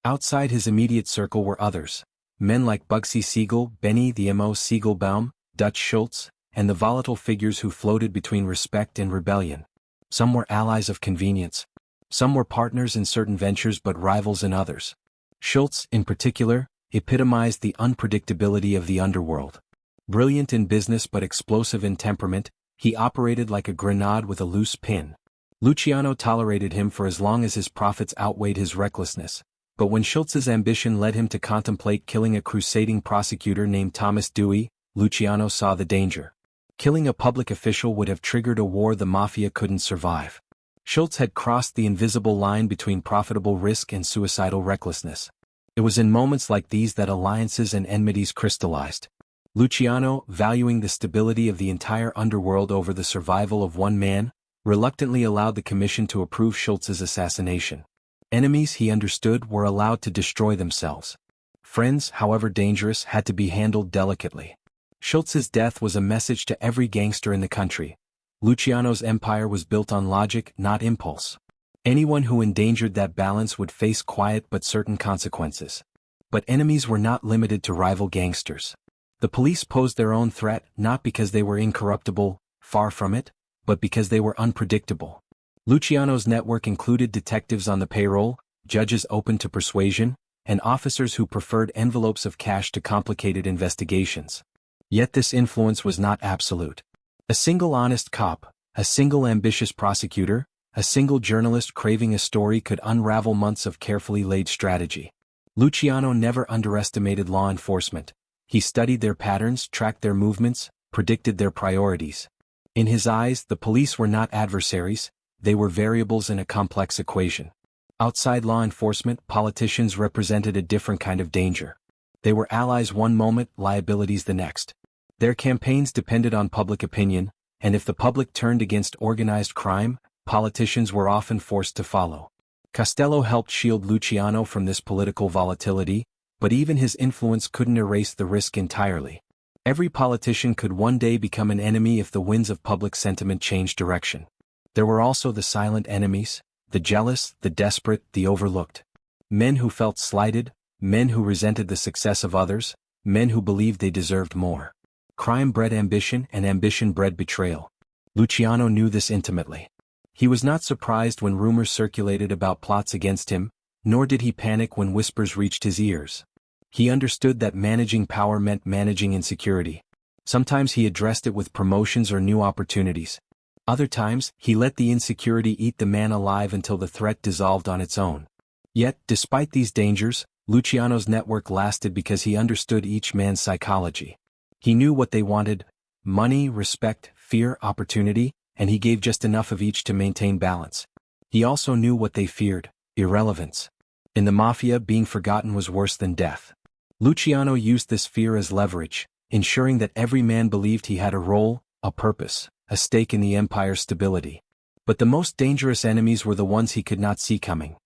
Outside his immediate circle were others, men like Bugsy Siegel, Benny the M.O. Siegelbaum, Dutch Schultz, and the volatile figures who floated between respect and rebellion. Some were allies of convenience. Some were partners in certain ventures but rivals in others. Schultz, in particular, epitomized the unpredictability of the underworld. Brilliant in business but explosive in temperament, he operated like a grenade with a loose pin. Luciano tolerated him for as long as his profits outweighed his recklessness. But when Schultz's ambition led him to contemplate killing a crusading prosecutor named Thomas Dewey, Luciano saw the danger. Killing a public official would have triggered a war the Mafia couldn't survive. Schultz had crossed the invisible line between profitable risk and suicidal recklessness. It was in moments like these that alliances and enmities crystallized. Luciano, valuing the stability of the entire underworld over the survival of one man, reluctantly allowed the commission to approve Schultz's assassination. Enemies, he understood, were allowed to destroy themselves. Friends, however dangerous, had to be handled delicately. Schultz's death was a message to every gangster in the country. Luciano's empire was built on logic, not impulse. Anyone who endangered that balance would face quiet but certain consequences. But enemies were not limited to rival gangsters. The police posed their own threat, not because they were incorruptible, far from it, but because they were unpredictable. Luciano's network included detectives on the payroll, judges open to persuasion, and officers who preferred envelopes of cash to complicated investigations. Yet this influence was not absolute. A single honest cop, a single ambitious prosecutor, a single journalist craving a story could unravel months of carefully laid strategy. Luciano never underestimated law enforcement. He studied their patterns, tracked their movements, predicted their priorities. In his eyes, the police were not adversaries, they were variables in a complex equation. Outside law enforcement, politicians represented a different kind of danger. They were allies one moment, liabilities the next. Their campaigns depended on public opinion, and if the public turned against organized crime, politicians were often forced to follow. Costello helped shield Luciano from this political volatility, but even his influence couldn't erase the risk entirely. Every politician could one day become an enemy if the winds of public sentiment changed direction. There were also the silent enemies, the jealous, the desperate, the overlooked. Men who felt slighted, men who resented the success of others, men who believed they deserved more. Crime bred ambition and ambition bred betrayal. Luciano knew this intimately. He was not surprised when rumors circulated about plots against him, nor did he panic when whispers reached his ears. He understood that managing power meant managing insecurity. Sometimes he addressed it with promotions or new opportunities. Other times, he let the insecurity eat the man alive until the threat dissolved on its own. Yet, despite these dangers, Luciano's network lasted because he understood each man's psychology. He knew what they wanted: money, respect, fear, opportunity, and he gave just enough of each to maintain balance. He also knew what they feared: irrelevance. In the Mafia, being forgotten was worse than death. Luciano used this fear as leverage, ensuring that every man believed he had a role, a purpose, a stake in the empire's stability. But the most dangerous enemies were the ones he could not see coming.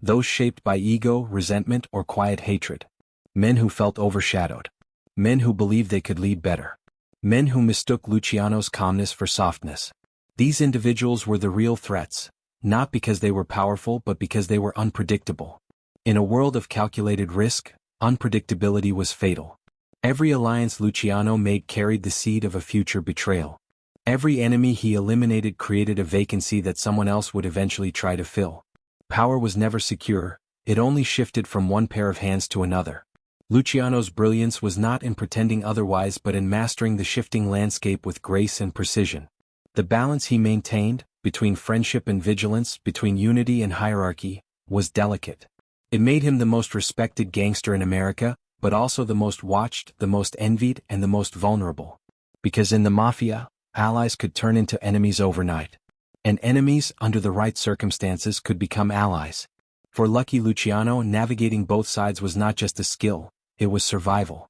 Those shaped by ego, resentment, or quiet hatred. Men who felt overshadowed. Men who believed they could lead better. Men who mistook Luciano's calmness for softness. These individuals were the real threats, not because they were powerful but because they were unpredictable. In a world of calculated risk, unpredictability was fatal. Every alliance Luciano made carried the seed of a future betrayal. Every enemy he eliminated created a vacancy that someone else would eventually try to fill. Power was never secure, it only shifted from one pair of hands to another. Luciano's brilliance was not in pretending otherwise but in mastering the shifting landscape with grace and precision. The balance he maintained, between friendship and vigilance, between unity and hierarchy, was delicate. It made him the most respected gangster in America, but also the most watched, the most envied, and the most vulnerable. Because in the Mafia, allies could turn into enemies overnight. And enemies, under the right circumstances, could become allies. For Lucky Luciano, navigating both sides was not just a skill, it was survival.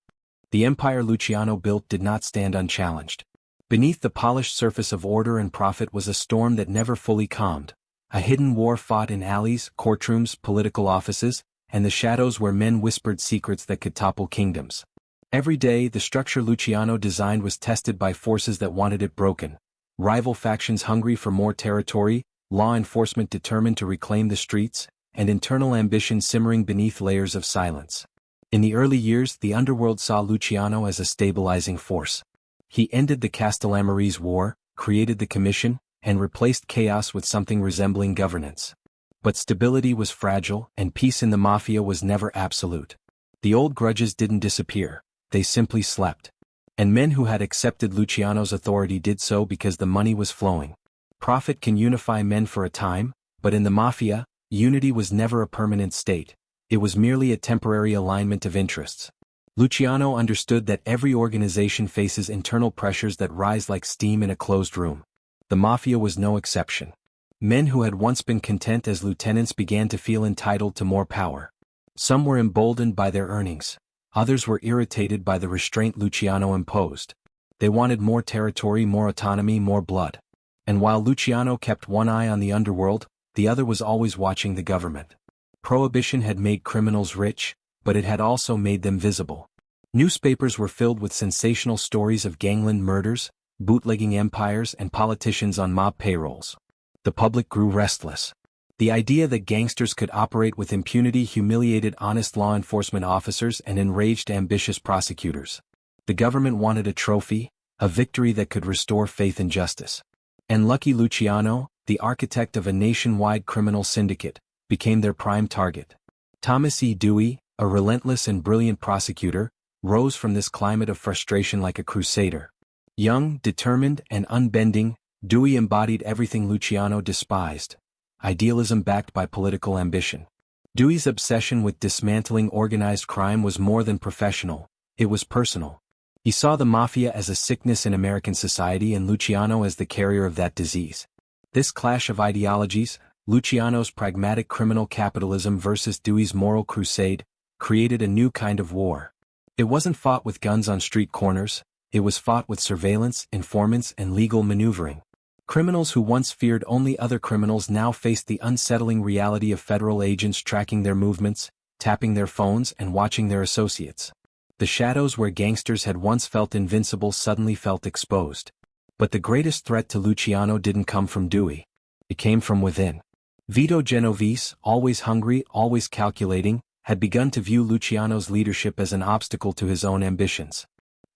The empire Luciano built did not stand unchallenged. Beneath the polished surface of order and profit was a storm that never fully calmed. A hidden war fought in alleys, courtrooms, political offices, and the shadows where men whispered secrets that could topple kingdoms. Every day, the structure Luciano designed was tested by forces that wanted it broken. Rival factions hungry for more territory, law enforcement determined to reclaim the streets, and internal ambition simmering beneath layers of silence. In the early years, the underworld saw Luciano as a stabilizing force. He ended the Castellamarese War, created the Commission, and replaced chaos with something resembling governance. But stability was fragile, and peace in the Mafia was never absolute. The old grudges didn't disappear, they simply slept. And men who had accepted Luciano's authority did so because the money was flowing. Profit can unify men for a time, but in the Mafia, unity was never a permanent state. It was merely a temporary alignment of interests. Luciano understood that every organization faces internal pressures that rise like steam in a closed room. The Mafia was no exception. Men who had once been content as lieutenants began to feel entitled to more power. Some were emboldened by their earnings. Others were irritated by the restraint Luciano imposed. They wanted more territory, more autonomy, more blood. And while Luciano kept one eye on the underworld, the other was always watching the government. Prohibition had made criminals rich, but it had also made them visible. Newspapers were filled with sensational stories of gangland murders, bootlegging empires, and politicians on mob payrolls. The public grew restless. The idea that gangsters could operate with impunity humiliated honest law enforcement officers and enraged ambitious prosecutors. The government wanted a trophy, a victory that could restore faith in justice. And Lucky Luciano, the architect of a nationwide criminal syndicate, became their prime target. Thomas E. Dewey, a relentless and brilliant prosecutor, rose from this climate of frustration like a crusader. Young, determined, and unbending, Dewey embodied everything Luciano despised: idealism backed by political ambition. Dewey's obsession with dismantling organized crime was more than professional, it was personal. He saw the Mafia as a sickness in American society and Luciano as the carrier of that disease. This clash of ideologies, Luciano's pragmatic criminal capitalism versus Dewey's moral crusade, created a new kind of war. It wasn't fought with guns on street corners, it was fought with surveillance, informants, and legal maneuvering. Criminals who once feared only other criminals now faced the unsettling reality of federal agents tracking their movements, tapping their phones, and watching their associates. The shadows where gangsters had once felt invincible suddenly felt exposed. But the greatest threat to Luciano didn't come from Dewey. It came from within. Vito Genovese, always hungry, always calculating, had begun to view Luciano's leadership as an obstacle to his own ambitions.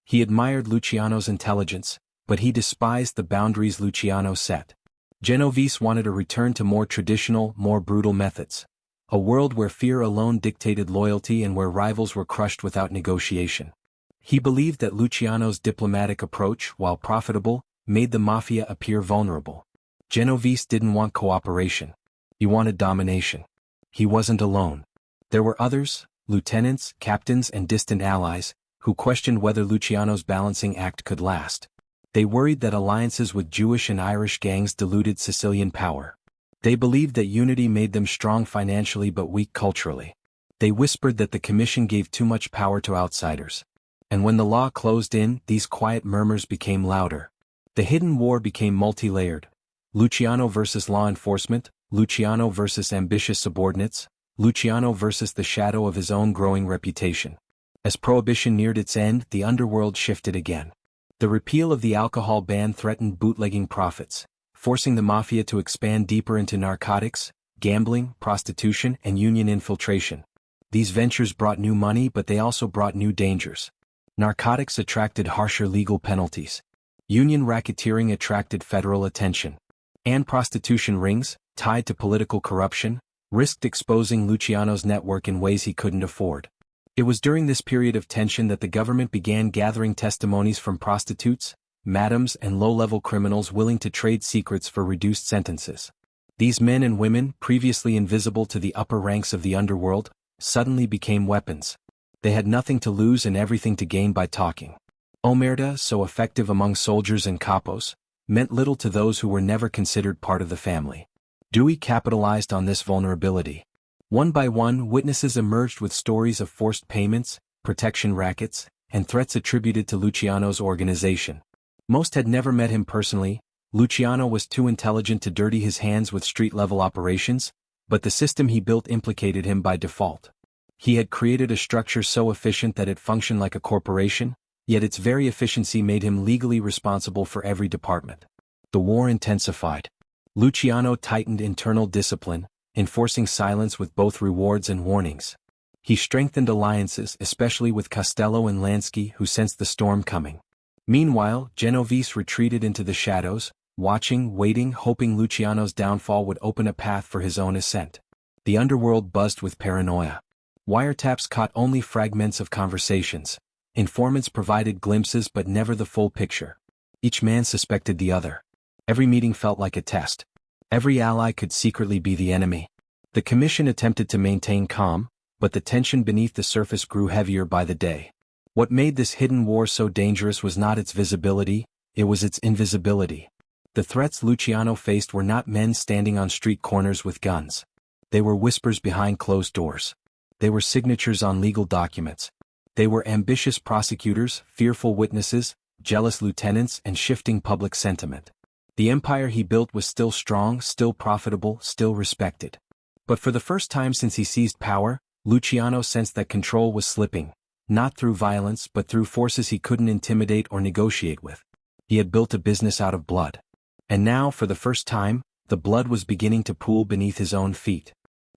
He admired Luciano's intelligence, but he despised the boundaries Luciano set. Genovese wanted a return to more traditional, more brutal methods. A world where fear alone dictated loyalty and where rivals were crushed without negotiation. He believed that Luciano's diplomatic approach, while profitable, made the Mafia appear vulnerable. Genovese didn't want cooperation. He wanted domination. He wasn't alone. There were others, lieutenants, captains, and distant allies, who questioned whether Luciano's balancing act could last. They worried that alliances with Jewish and Irish gangs diluted Sicilian power. They believed that unity made them strong financially but weak culturally. They whispered that the commission gave too much power to outsiders. And when the law closed in, these quiet murmurs became louder. The hidden war became multi-layered. Luciano versus law enforcement, Luciano versus ambitious subordinates, Luciano versus the shadow of his own growing reputation. As Prohibition neared its end, the underworld shifted again. The repeal of the alcohol ban threatened bootlegging profits, forcing the Mafia to expand deeper into narcotics, gambling, prostitution, and union infiltration. These ventures brought new money, but they also brought new dangers. Narcotics attracted harsher legal penalties. Union racketeering attracted federal attention. And prostitution rings, tied to political corruption, risked exposing Luciano's network in ways he couldn't afford. It was during this period of tension that the government began gathering testimonies from prostitutes, madams, and low-level criminals willing to trade secrets for reduced sentences. These men and women, previously invisible to the upper ranks of the underworld, suddenly became weapons. They had nothing to lose and everything to gain by talking. Omerta, so effective among soldiers and capos, meant little to those who were never considered part of the family. Dewey capitalized on this vulnerability. One by one, witnesses emerged with stories of forced payments, protection rackets, and threats attributed to Luciano's organization. Most had never met him personally. Luciano was too intelligent to dirty his hands with street-level operations, but the system he built implicated him by default. He had created a structure so efficient that it functioned like a corporation, yet its very efficiency made him legally responsible for every department. The war intensified. Luciano tightened internal discipline, enforcing silence with both rewards and warnings. He strengthened alliances, especially with Costello and Lansky, who sensed the storm coming. Meanwhile, Genovese retreated into the shadows, watching, waiting, hoping Luciano's downfall would open a path for his own ascent. The underworld buzzed with paranoia. Wiretaps caught only fragments of conversations. Informants provided glimpses but never the full picture. Each man suspected the other. Every meeting felt like a test. Every ally could secretly be the enemy. The commission attempted to maintain calm, but the tension beneath the surface grew heavier by the day. What made this hidden war so dangerous was not its visibility, it was its invisibility. The threats Luciano faced were not men standing on street corners with guns. They were whispers behind closed doors. They were signatures on legal documents. They were ambitious prosecutors, fearful witnesses, jealous lieutenants, and shifting public sentiment. The empire he built was still strong, still profitable, still respected. But for the first time since he seized power, Luciano sensed that control was slipping, not through violence but through forces he couldn't intimidate or negotiate with. He had built a business out of blood. And now, for the first time, the blood was beginning to pool beneath his own feet.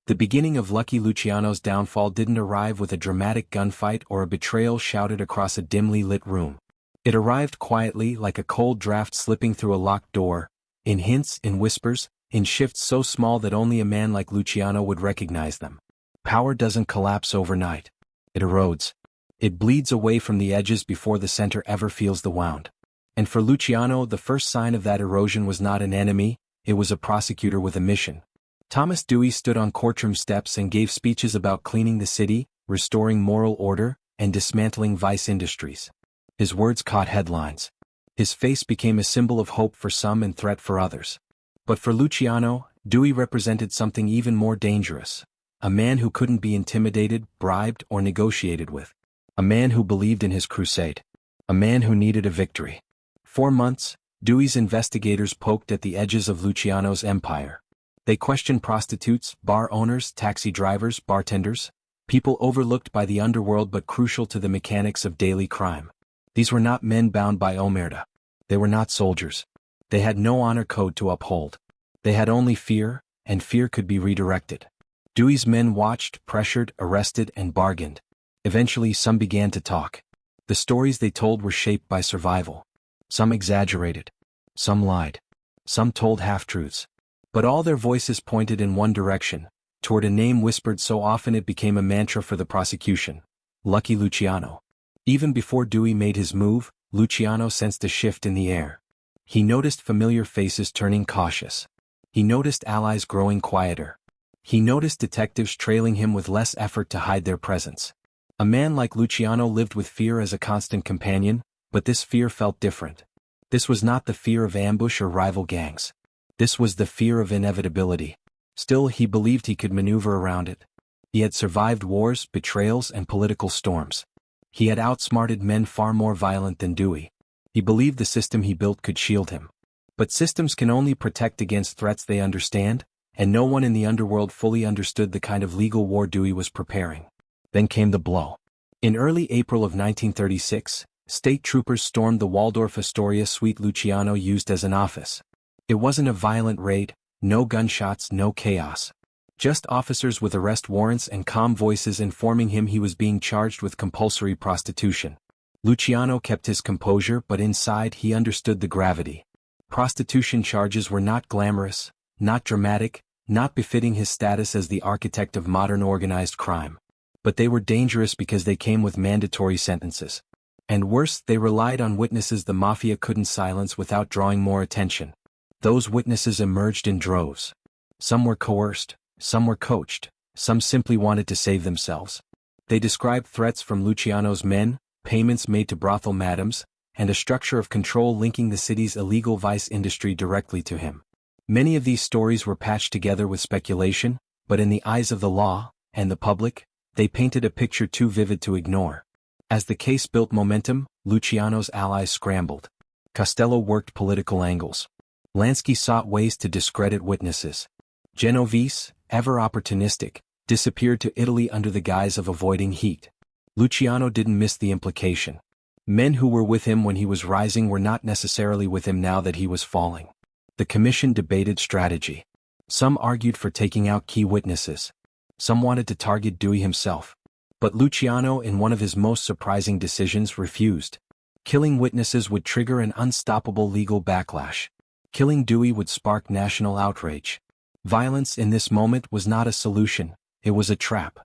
The beginning of Lucky Luciano's downfall didn't arrive with a dramatic gunfight or a betrayal shouted across a dimly lit room. It arrived quietly, like a cold draft slipping through a locked door, in hints, in whispers, in shifts so small that only a man like Luciano would recognize them. Power doesn't collapse overnight. It erodes. It bleeds away from the edges before the center ever feels the wound. And for Luciano, the first sign of that erosion was not an enemy, it was a prosecutor with a mission. Thomas Dewey stood on courtroom steps and gave speeches about cleaning the city, restoring moral order, and dismantling vice industries. His words caught headlines. His face became a symbol of hope for some and threat for others. But for Luciano, Dewey represented something even more dangerous. A man who couldn't be intimidated, bribed, or negotiated with. A man who believed in his crusade. A man who needed a victory. For months, Dewey's investigators poked at the edges of Luciano's empire. They questioned prostitutes, bar owners, taxi drivers, bartenders, people overlooked by the underworld but crucial to the mechanics of daily crime. These were not men bound by omerta. They were not soldiers. They had no honor code to uphold. They had only fear, and fear could be redirected. Dewey's men watched, pressured, arrested, and bargained. Eventually some began to talk. The stories they told were shaped by survival. Some exaggerated. Some lied. Some told half-truths. But all their voices pointed in one direction, toward a name whispered so often it became a mantra for the prosecution: Lucky Luciano. Even before Dewey made his move, Luciano sensed a shift in the air. He noticed familiar faces turning cautious. He noticed allies growing quieter. He noticed detectives trailing him with less effort to hide their presence. A man like Luciano lived with fear as a constant companion, but this fear felt different. This was not the fear of ambush or rival gangs. This was the fear of inevitability. Still, he believed he could maneuver around it. He had survived wars, betrayals, and political storms. He had outsmarted men far more violent than Dewey. He believed the system he built could shield him. But systems can only protect against threats they understand, and no one in the underworld fully understood the kind of legal war Dewey was preparing. Then came the blow. In early April of 1936, state troopers stormed the Waldorf Astoria suite Luciano used as an office. It wasn't a violent raid, no gunshots, no chaos. Just officers with arrest warrants and calm voices informing him he was being charged with compulsory prostitution. Luciano kept his composure, but inside he understood the gravity. Prostitution charges were not glamorous, not dramatic, not befitting his status as the architect of modern organized crime. But they were dangerous because they came with mandatory sentences. And worse, they relied on witnesses the Mafia couldn't silence without drawing more attention. Those witnesses emerged in droves. Some were coerced, some were coached, some simply wanted to save themselves. They described threats from Luciano's men, payments made to brothel madams, and a structure of control linking the city's illegal vice industry directly to him. Many of these stories were patched together with speculation, but in the eyes of the law, and the public, they painted a picture too vivid to ignore. As the case built momentum, Luciano's allies scrambled. Costello worked political angles. Lansky sought ways to discredit witnesses. Genovese, ever opportunistic, disappeared to Italy under the guise of avoiding heat. Luciano didn't miss the implication. Men who were with him when he was rising were not necessarily with him now that he was falling. The commission debated strategy. Some argued for taking out key witnesses. Some wanted to target Dewey himself. But Luciano, in one of his most surprising decisions, refused. Killing witnesses would trigger an unstoppable legal backlash. Killing Dewey would spark national outrage. Violence in this moment was not a solution, it was a trap.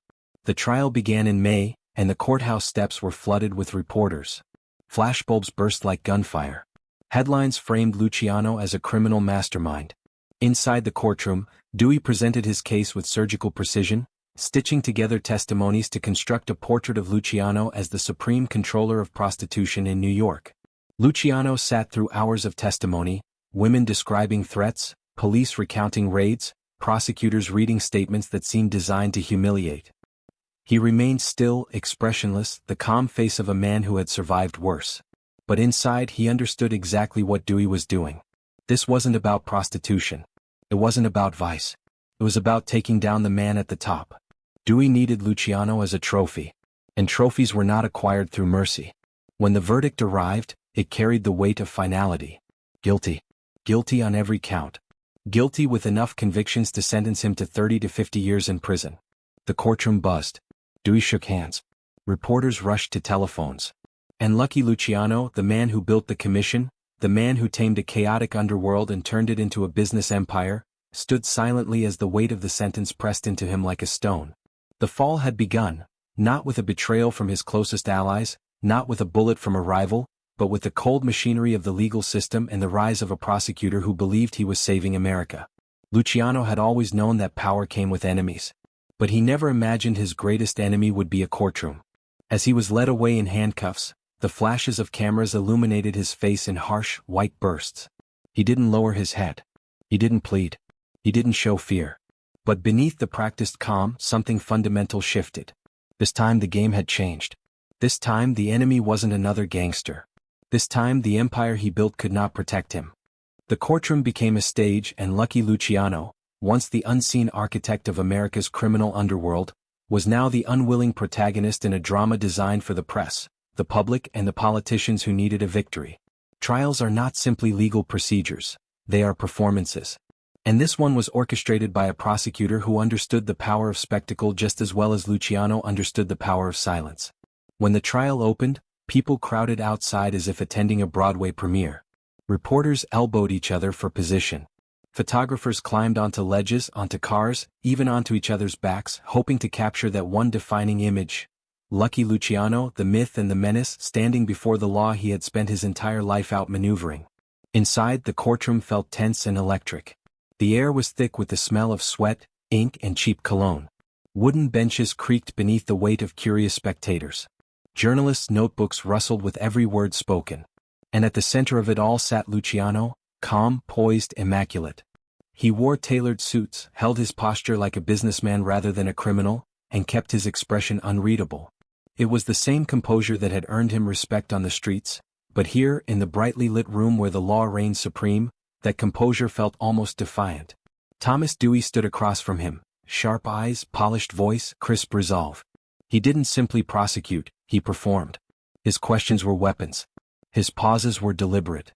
The trial began in May, and the courthouse steps were flooded with reporters. Flashbulbs burst like gunfire. Headlines framed Luciano as a criminal mastermind. Inside the courtroom, Dewey presented his case with surgical precision, stitching together testimonies to construct a portrait of Luciano as the supreme controller of prostitution in New York. Luciano sat through hours of testimony, women describing threats, police recounting raids, prosecutors reading statements that seemed designed to humiliate. He remained still, expressionless, the calm face of a man who had survived worse. But inside he understood exactly what Dewey was doing. This wasn't about prostitution. It wasn't about vice. It was about taking down the man at the top. Dewey needed Luciano as a trophy. And trophies were not acquired through mercy. When the verdict arrived, it carried the weight of finality. Guilty. Guilty on every count. Guilty with enough convictions to sentence him to 30 to 50 years in prison. The courtroom buzzed. Dewey shook hands. Reporters rushed to telephones. And Lucky Luciano, the man who built the commission, the man who tamed a chaotic underworld and turned it into a business empire, stood silently as the weight of the sentence pressed into him like a stone. The fall had begun, not with a betrayal from his closest allies, not with a bullet from a rival, but with the cold machinery of the legal system and the rise of a prosecutor who believed he was saving America. Luciano had always known that power came with enemies. But he never imagined his greatest enemy would be a courtroom. As he was led away in handcuffs, the flashes of cameras illuminated his face in harsh, white bursts. He didn't lower his head. He didn't plead. He didn't show fear. But beneath the practiced calm, something fundamental shifted. This time the game had changed. This time the enemy wasn't another gangster. This time the empire he built could not protect him. The courtroom became a stage, and Lucky Luciano, once the unseen architect of America's criminal underworld, was now the unwilling protagonist in a drama designed for the press, the public, and the politicians who needed a victory. Trials are not simply legal procedures, they are performances. And this one was orchestrated by a prosecutor who understood the power of spectacle just as well as Luciano understood the power of silence. When the trial opened, people crowded outside as if attending a Broadway premiere. Reporters elbowed each other for position. Photographers climbed onto ledges, onto cars, even onto each other's backs, hoping to capture that one defining image. Lucky Luciano, the myth and the menace, standing before the law he had spent his entire life outmaneuvering. Inside, the courtroom felt tense and electric. The air was thick with the smell of sweat, ink, and cheap cologne. Wooden benches creaked beneath the weight of curious spectators. Journalists' notebooks rustled with every word spoken. And at the center of it all sat Luciano, calm, poised, immaculate. He wore tailored suits, held his posture like a businessman rather than a criminal, and kept his expression unreadable. It was the same composure that had earned him respect on the streets, but here, in the brightly lit room where the law reigned supreme, that composure felt almost defiant. Thomas Dewey stood across from him, sharp eyes, polished voice, crisp resolve. He didn't simply prosecute, he performed. His questions were weapons. His pauses were deliberate.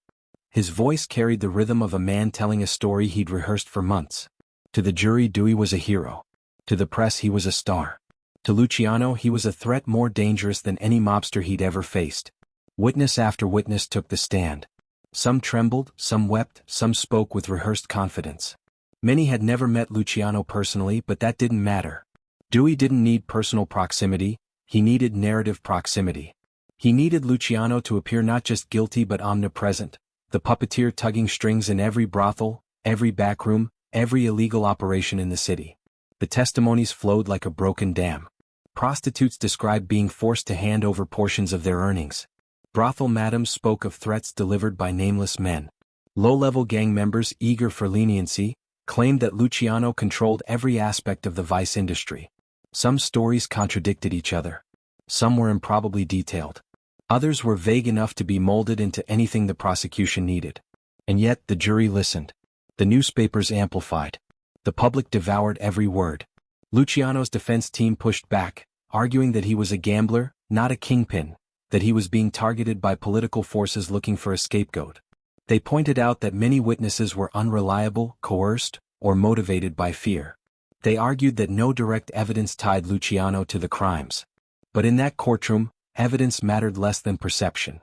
His voice carried the rhythm of a man telling a story he'd rehearsed for months. To the jury, Dewey was a hero. To the press, he was a star. To Luciano, he was a threat more dangerous than any mobster he'd ever faced. Witness after witness took the stand. Some trembled, some wept, some spoke with rehearsed confidence. Many had never met Luciano personally, but that didn't matter. Dewey didn't need personal proximity, he needed narrative proximity. He needed Luciano to appear not just guilty but omnipresent, the puppeteer tugging strings in every brothel, every backroom, every illegal operation in the city. The testimonies flowed like a broken dam. Prostitutes described being forced to hand over portions of their earnings. Brothel madams spoke of threats delivered by nameless men. Low-level gang members, eager for leniency, claimed that Luciano controlled every aspect of the vice industry. Some stories contradicted each other. Some were improbably detailed. Others were vague enough to be molded into anything the prosecution needed. And yet the jury listened. The newspapers amplified. The public devoured every word. Luciano's defense team pushed back, arguing that he was a gambler, not a kingpin, that he was being targeted by political forces looking for a scapegoat. They pointed out that many witnesses were unreliable, coerced, or motivated by fear. They argued that no direct evidence tied Luciano to the crimes. But in that courtroom, evidence mattered less than perception.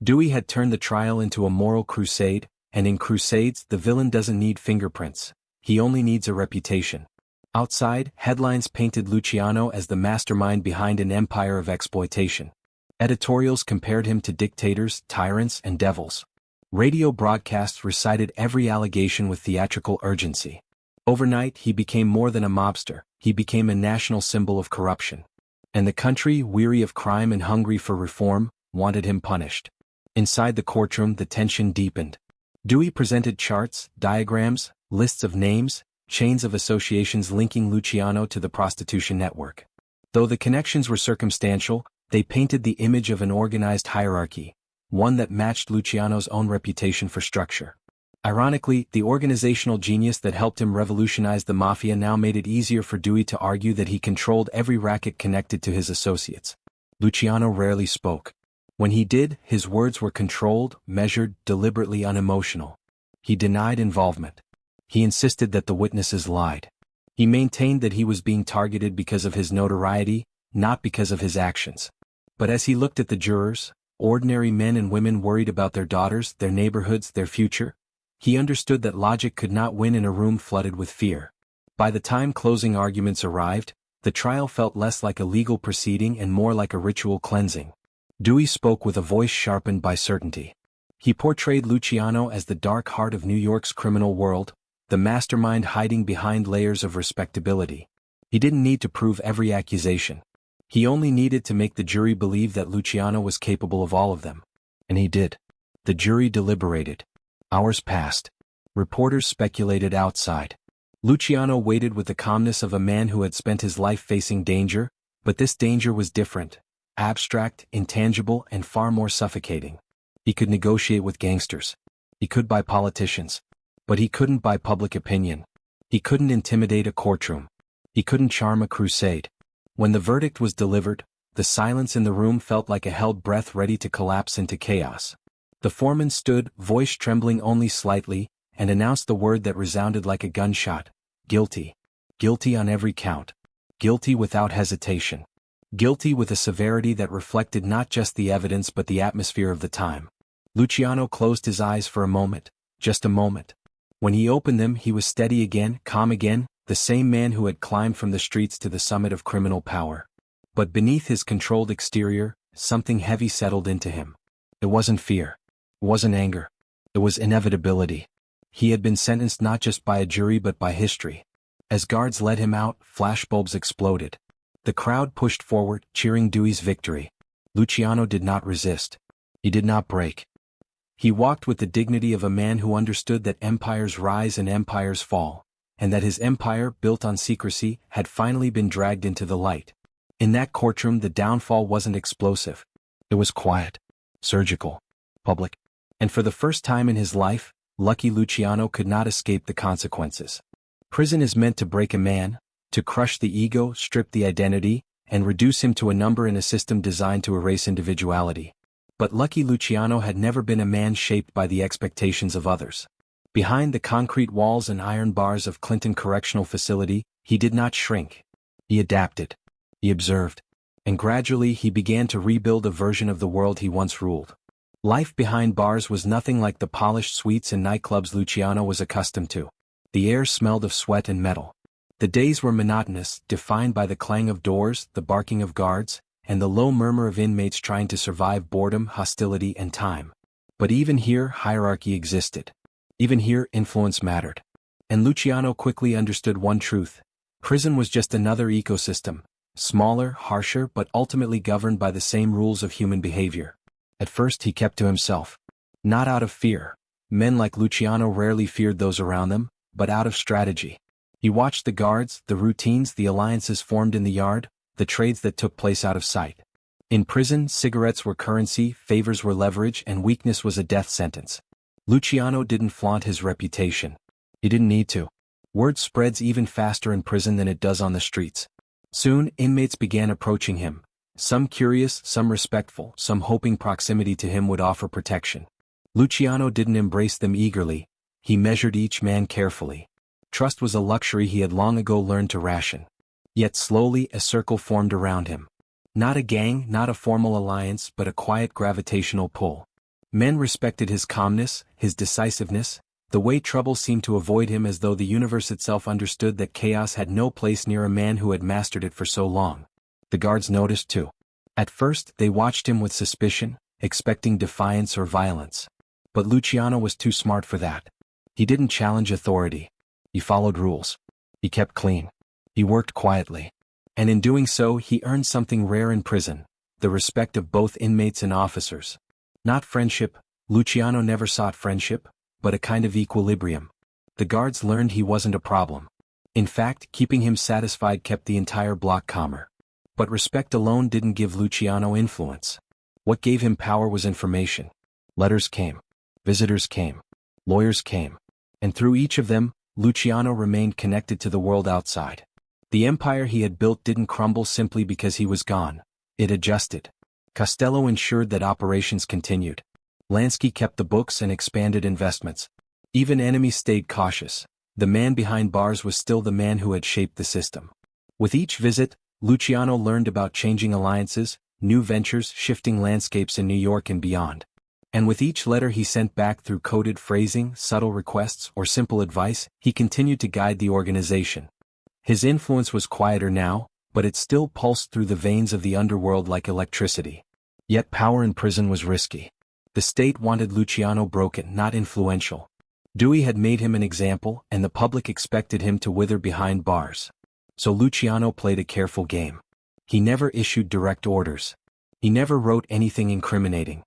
Dewey had turned the trial into a moral crusade, and in crusades the villain doesn't need fingerprints, he only needs a reputation. Outside, headlines painted Luciano as the mastermind behind an empire of exploitation. Editorials compared him to dictators, tyrants, and devils. Radio broadcasts recited every allegation with theatrical urgency. Overnight, he became more than a mobster, he became a national symbol of corruption. And the country, weary of crime and hungry for reform, wanted him punished. Inside the courtroom, the tension deepened. Dewey presented charts, diagrams, lists of names, chains of associations linking Luciano to the prostitution network. Though the connections were circumstantial, they painted the image of an organized hierarchy, one that matched Luciano's own reputation for structure. Ironically, the organizational genius that helped him revolutionize the Mafia now made it easier for Dewey to argue that he controlled every racket connected to his associates. Luciano rarely spoke. When he did, his words were controlled, measured, deliberately unemotional. He denied involvement. He insisted that the witnesses lied. He maintained that he was being targeted because of his notoriety, not because of his actions. But as he looked at the jurors, ordinary men and women worried about their daughters, their neighborhoods, their future, he understood that logic could not win in a room flooded with fear. By the time closing arguments arrived, the trial felt less like a legal proceeding and more like a ritual cleansing. Dewey spoke with a voice sharpened by certainty. He portrayed Luciano as the dark heart of New York's criminal world, the mastermind hiding behind layers of respectability. He didn't need to prove every accusation. He only needed to make the jury believe that Luciano was capable of all of them. And he did. The jury deliberated. Hours passed. Reporters speculated outside. Luciano waited with the calmness of a man who had spent his life facing danger, but this danger was different, abstract, intangible, and far more suffocating. He could negotiate with gangsters. He could buy politicians. But he couldn't buy public opinion. He couldn't intimidate a courtroom. He couldn't charm a crusade. When the verdict was delivered, the silence in the room felt like a held breath ready to collapse into chaos. The foreman stood, voice trembling only slightly, and announced the word that resounded like a gunshot: guilty. Guilty on every count. Guilty without hesitation. Guilty with a severity that reflected not just the evidence but the atmosphere of the time. Luciano closed his eyes for a moment, just a moment. When he opened them, he was steady again, calm again, the same man who had climbed from the streets to the summit of criminal power. But beneath his controlled exterior, something heavy settled into him. It wasn't fear. It wasn't anger. It was inevitability. He had been sentenced not just by a jury but by history. As guards led him out, flashbulbs exploded. The crowd pushed forward, cheering Dewey's victory. Luciano did not resist. He did not break. He walked with the dignity of a man who understood that empires rise and empires fall, and that his empire, built on secrecy, had finally been dragged into the light. In that courtroom, the downfall wasn't explosive. It was quiet, surgical, public. And for the first time in his life, Lucky Luciano could not escape the consequences. Prison is meant to break a man, to crush the ego, strip the identity, and reduce him to a number in a system designed to erase individuality. But Lucky Luciano had never been a man shaped by the expectations of others. Behind the concrete walls and iron bars of Clinton Correctional Facility, he did not shrink. He adapted. He observed. And gradually he began to rebuild a version of the world he once ruled. Life behind bars was nothing like the polished suites and nightclubs Luciano was accustomed to. The air smelled of sweat and metal. The days were monotonous, defined by the clang of doors, the barking of guards, and the low murmur of inmates trying to survive boredom, hostility, and time. But even here, hierarchy existed. Even here, influence mattered. And Luciano quickly understood one truth: prison was just another ecosystem, smaller, harsher, but ultimately governed by the same rules of human behavior. At first he kept to himself. Not out of fear. Men like Luciano rarely feared those around them, but out of strategy. He watched the guards, the routines, the alliances formed in the yard, the trades that took place out of sight. In prison, cigarettes were currency, favors were leverage, and weakness was a death sentence. Luciano didn't flaunt his reputation. He didn't need to. Word spreads even faster in prison than it does on the streets. Soon, inmates began approaching him. Some curious, some respectful, some hoping proximity to him would offer protection. Luciano didn't embrace them eagerly. He measured each man carefully. Trust was a luxury he had long ago learned to ration. Yet slowly a circle formed around him. Not a gang, not a formal alliance, but a quiet gravitational pull. Men respected his calmness, his decisiveness, the way trouble seemed to avoid him, as though the universe itself understood that chaos had no place near a man who had mastered it for so long. The guards noticed too. At first, they watched him with suspicion, expecting defiance or violence. But Luciano was too smart for that. He didn't challenge authority. He followed rules. He kept clean. He worked quietly. And in doing so, he earned something rare in prison: the respect of both inmates and officers. Not friendship. Luciano never sought friendship, but a kind of equilibrium. The guards learned he wasn't a problem. In fact, keeping him satisfied kept the entire block calmer. But respect alone didn't give Luciano influence. What gave him power was information. Letters came. Visitors came. Lawyers came. And through each of them, Luciano remained connected to the world outside. The empire he had built didn't crumble simply because he was gone. It adjusted. Costello ensured that operations continued. Lansky kept the books and expanded investments. Even enemies stayed cautious. The man behind bars was still the man who had shaped the system. With each visit, Luciano learned about changing alliances, new ventures, shifting landscapes in New York and beyond. And with each letter he sent back, through coded phrasing, subtle requests, or simple advice, he continued to guide the organization. His influence was quieter now, but it still pulsed through the veins of the underworld like electricity. Yet power in prison was risky. The state wanted Luciano broken, not influential. Dewey had made him an example, and the public expected him to wither behind bars. So Luciano played a careful game. He never issued direct orders. He never wrote anything incriminating.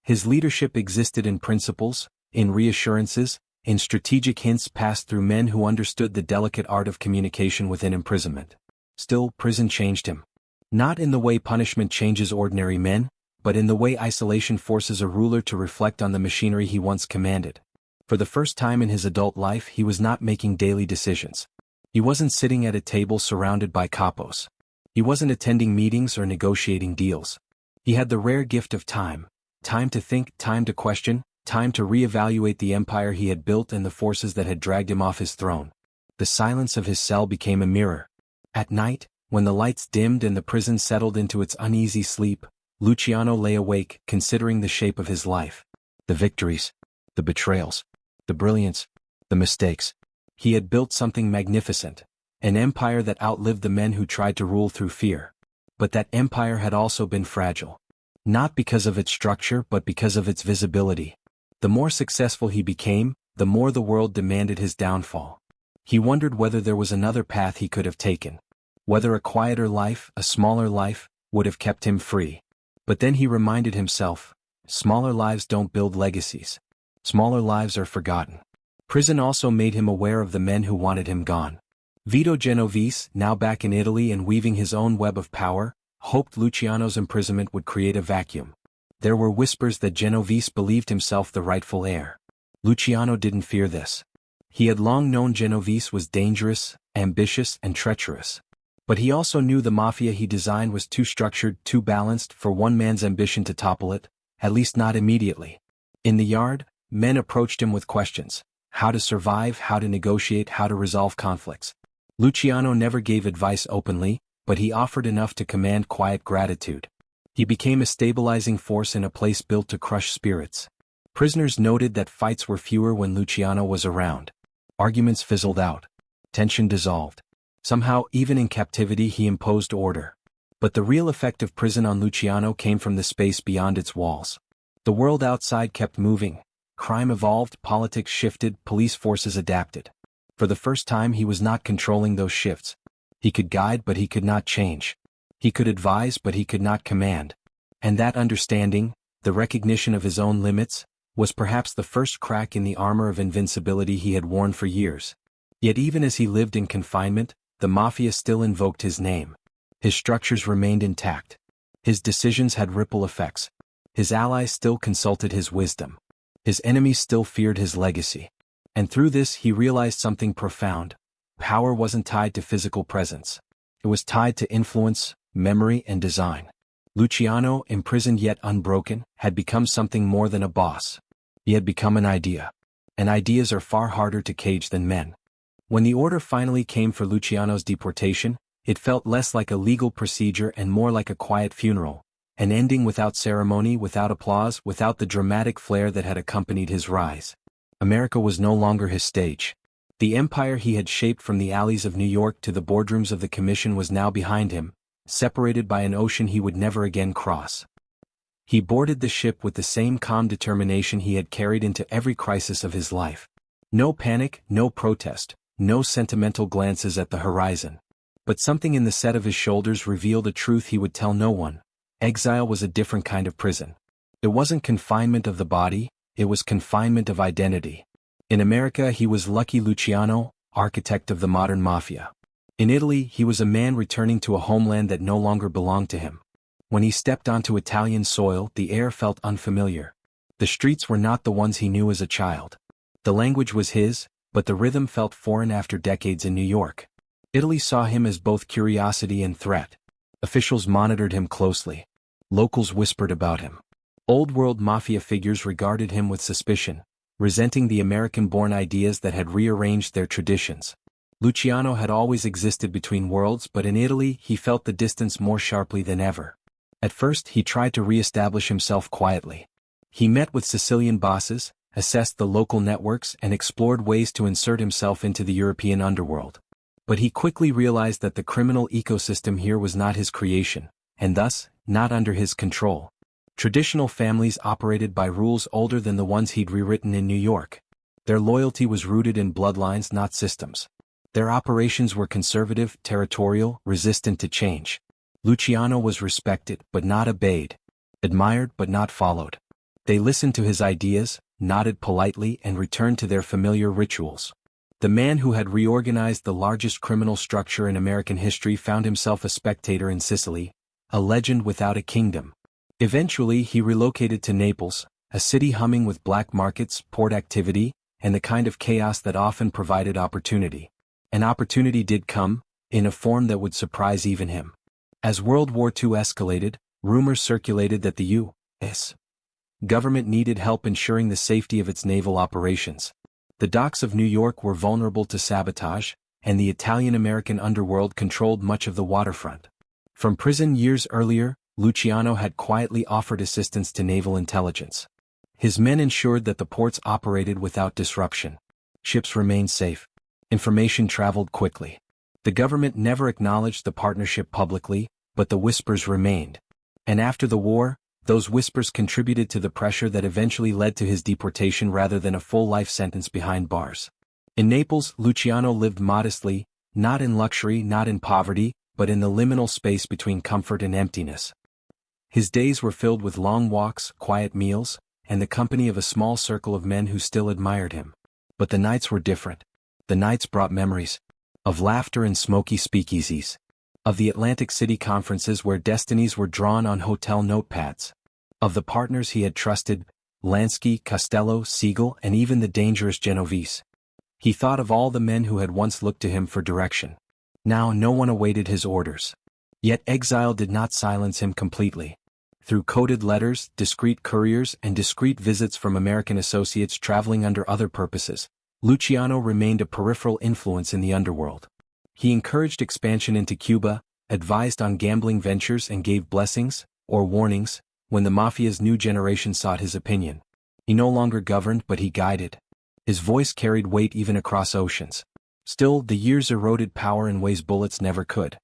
His leadership existed in principles, in reassurances, in strategic hints passed through men who understood the delicate art of communication within imprisonment. Still, prison changed him. Not in the way punishment changes ordinary men, but in the way isolation forces a ruler to reflect on the machinery he once commanded. For the first time in his adult life, he was not making daily decisions. He wasn't sitting at a table surrounded by capos. He wasn't attending meetings or negotiating deals. He had the rare gift of time. Time to think, time to question, time to reevaluate the empire he had built and the forces that had dragged him off his throne. The silence of his cell became a mirror. At night, when the lights dimmed and the prison settled into its uneasy sleep, Luciano lay awake, considering the shape of his life. The victories, the betrayals, the brilliance, the mistakes. He had built something magnificent, an empire that outlived the men who tried to rule through fear. But that empire had also been fragile. Not because of its structure but because of its visibility. The more successful he became, the more the world demanded his downfall. He wondered whether there was another path he could have taken. Whether a quieter life, a smaller life, would have kept him free. But then he reminded himself, smaller lives don't build legacies. Smaller lives are forgotten. Prison also made him aware of the men who wanted him gone. Vito Genovese, now back in Italy and weaving his own web of power, hoped Luciano's imprisonment would create a vacuum. There were whispers that Genovese believed himself the rightful heir. Luciano didn't fear this. He had long known Genovese was dangerous, ambitious, and treacherous. But he also knew the mafia he designed was too structured, too balanced for one man's ambition to topple it, at least not immediately. In the yard, men approached him with questions: how to survive, how to negotiate, how to resolve conflicts. Luciano never gave advice openly, but he offered enough to command quiet gratitude. He became a stabilizing force in a place built to crush spirits. Prisoners noted that fights were fewer when Luciano was around. Arguments fizzled out. Tension dissolved. Somehow, even in captivity, he imposed order. But the real effect of prison on Luciano came from the space beyond its walls. The world outside kept moving. Crime evolved, politics shifted, police forces adapted. For the first time, he was not controlling those shifts. He could guide, but he could not change. He could advise, but he could not command. And that understanding, the recognition of his own limits, was perhaps the first crack in the armor of invincibility he had worn for years. Yet even as he lived in confinement, the mafia still invoked his name. His structures remained intact. His decisions had ripple effects. His allies still consulted his wisdom. His enemies still feared his legacy. And through this he realized something profound. Power wasn't tied to physical presence. It was tied to influence, memory, and design. Luciano, imprisoned yet unbroken, had become something more than a boss. He had become an idea. And ideas are far harder to cage than men. When the order finally came for Luciano's deportation, it felt less like a legal procedure and more like a quiet funeral, an ending without ceremony, without applause, without the dramatic flair that had accompanied his rise. America was no longer his stage. The empire he had shaped from the alleys of New York to the boardrooms of the Commission was now behind him, separated by an ocean he would never again cross. He boarded the ship with the same calm determination he had carried into every crisis of his life. No panic, no protest, no sentimental glances at the horizon. But something in the set of his shoulders revealed a truth he would tell no one. Exile was a different kind of prison. It wasn't confinement of the body, it was confinement of identity. In America he was Lucky Luciano, architect of the modern mafia. In Italy he was a man returning to a homeland that no longer belonged to him. When he stepped onto Italian soil, the air felt unfamiliar. The streets were not the ones he knew as a child. The language was his, but the rhythm felt foreign after decades in New York. Italy saw him as both curiosity and threat. Officials monitored him closely. Locals whispered about him. Old-world mafia figures regarded him with suspicion, resenting the American-born ideas that had rearranged their traditions. Luciano had always existed between worlds, but in Italy he felt the distance more sharply than ever. At first he tried to re-establish himself quietly. He met with Sicilian bosses, assessed the local networks, and explored ways to insert himself into the European underworld. But he quickly realized that the criminal ecosystem here was not his creation, and thus, not under his control. Traditional families operated by rules older than the ones he'd rewritten in New York. Their loyalty was rooted in bloodlines, not systems. Their operations were conservative, territorial, resistant to change. Luciano was respected but not obeyed, admired but not followed. They listened to his ideas, nodded politely, and returned to their familiar rituals. The man who had reorganized the largest criminal structure in American history found himself a spectator in Sicily, a legend without a kingdom. Eventually he relocated to Naples, a city humming with black markets, port activity, and the kind of chaos that often provided opportunity. An opportunity did come, in a form that would surprise even him. As World War II escalated, rumors circulated that the U.S. government needed help ensuring the safety of its naval operations. The docks of New York were vulnerable to sabotage, and the Italian-American underworld controlled much of the waterfront. From prison years earlier, Luciano had quietly offered assistance to naval intelligence. His men ensured that the ports operated without disruption. Ships remained safe. Information traveled quickly. The government never acknowledged the partnership publicly, but the whispers remained. And after the war, those whispers contributed to the pressure that eventually led to his deportation rather than a full life sentence behind bars. In Naples, Luciano lived modestly, not in luxury, not in poverty, but in the liminal space between comfort and emptiness. His days were filled with long walks, quiet meals, and the company of a small circle of men who still admired him. But the nights were different. The nights brought memories of laughter in smoky speakeasies, of the Atlantic City conferences where destinies were drawn on hotel notepads, of the partners he had trusted, Lansky, Costello, Siegel, and even the dangerous Genovese. He thought of all the men who had once looked to him for direction. Now no one awaited his orders. Yet exile did not silence him completely. Through coded letters, discreet couriers, and discreet visits from American associates traveling under other purposes, Luciano remained a peripheral influence in the underworld. He encouraged expansion into Cuba, advised on gambling ventures, and gave blessings, or warnings, when the Mafia's new generation sought his opinion. He no longer governed, but he guided. His voice carried weight even across oceans. Still, the years eroded power in ways bullets never could.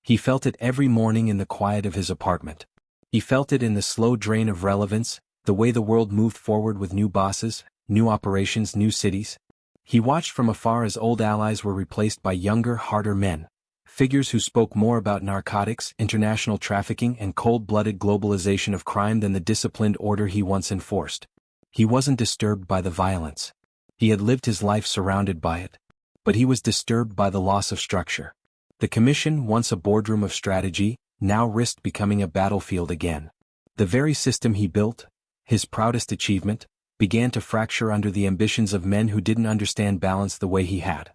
He felt it every morning in the quiet of his apartment. He felt it in the slow drain of relevance, the way the world moved forward with new bosses, new operations, new cities. He watched from afar as old allies were replaced by younger, harder men, figures who spoke more about narcotics, international trafficking, and cold-blooded globalization of crime than the disciplined order he once enforced. He wasn't disturbed by the violence. He had lived his life surrounded by it. But he was disturbed by the loss of structure. The commission, once a boardroom of strategy, now risked becoming a battlefield again. The very system he built, his proudest achievement, began to fracture under the ambitions of men who didn't understand balance the way he had.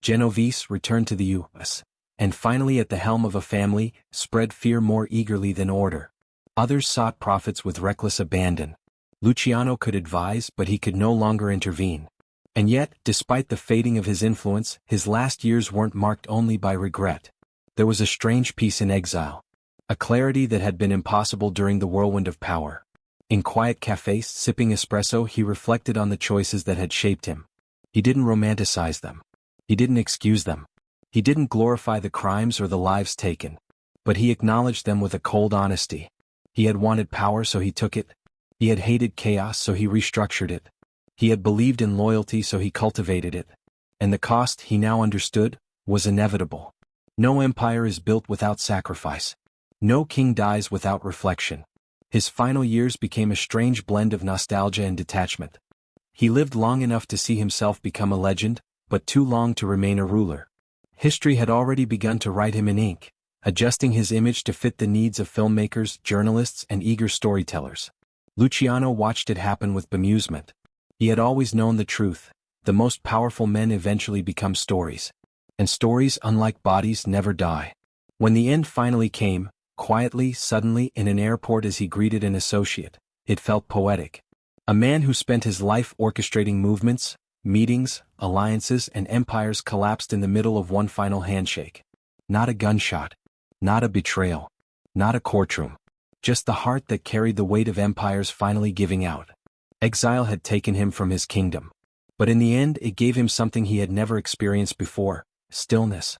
Genovese returned to the U.S. and finally at the helm of a family, spread fear more eagerly than order. Others sought profits with reckless abandon. Luciano could advise, but he could no longer intervene. And yet, despite the fading of his influence, his last years weren't marked only by regret. There was a strange peace in exile. A clarity that had been impossible during the whirlwind of power. In quiet cafes, sipping espresso, he reflected on the choices that had shaped him. He didn't romanticize them. He didn't excuse them. He didn't glorify the crimes or the lives taken. But he acknowledged them with a cold honesty. He had wanted power, so he took it. He had hated chaos, so he restructured it. He had believed in loyalty, so he cultivated it. And the cost, he now understood, was inevitable. No empire is built without sacrifice. No king dies without reflection. His final years became a strange blend of nostalgia and detachment. He lived long enough to see himself become a legend, but too long to remain a ruler. History had already begun to write him in ink, adjusting his image to fit the needs of filmmakers, journalists, and eager storytellers. Luciano watched it happen with bemusement. He had always known the truth. The most powerful men eventually become stories. And stories, unlike bodies, never die. When the end finally came, quietly, suddenly, in an airport as he greeted an associate, it felt poetic. A man who spent his life orchestrating movements, meetings, alliances, and empires collapsed in the middle of one final handshake. Not a gunshot. Not a betrayal. Not a courtroom. Just the heart that carried the weight of empires finally giving out. Exile had taken him from his kingdom. But in the end it gave him something he had never experienced before: stillness.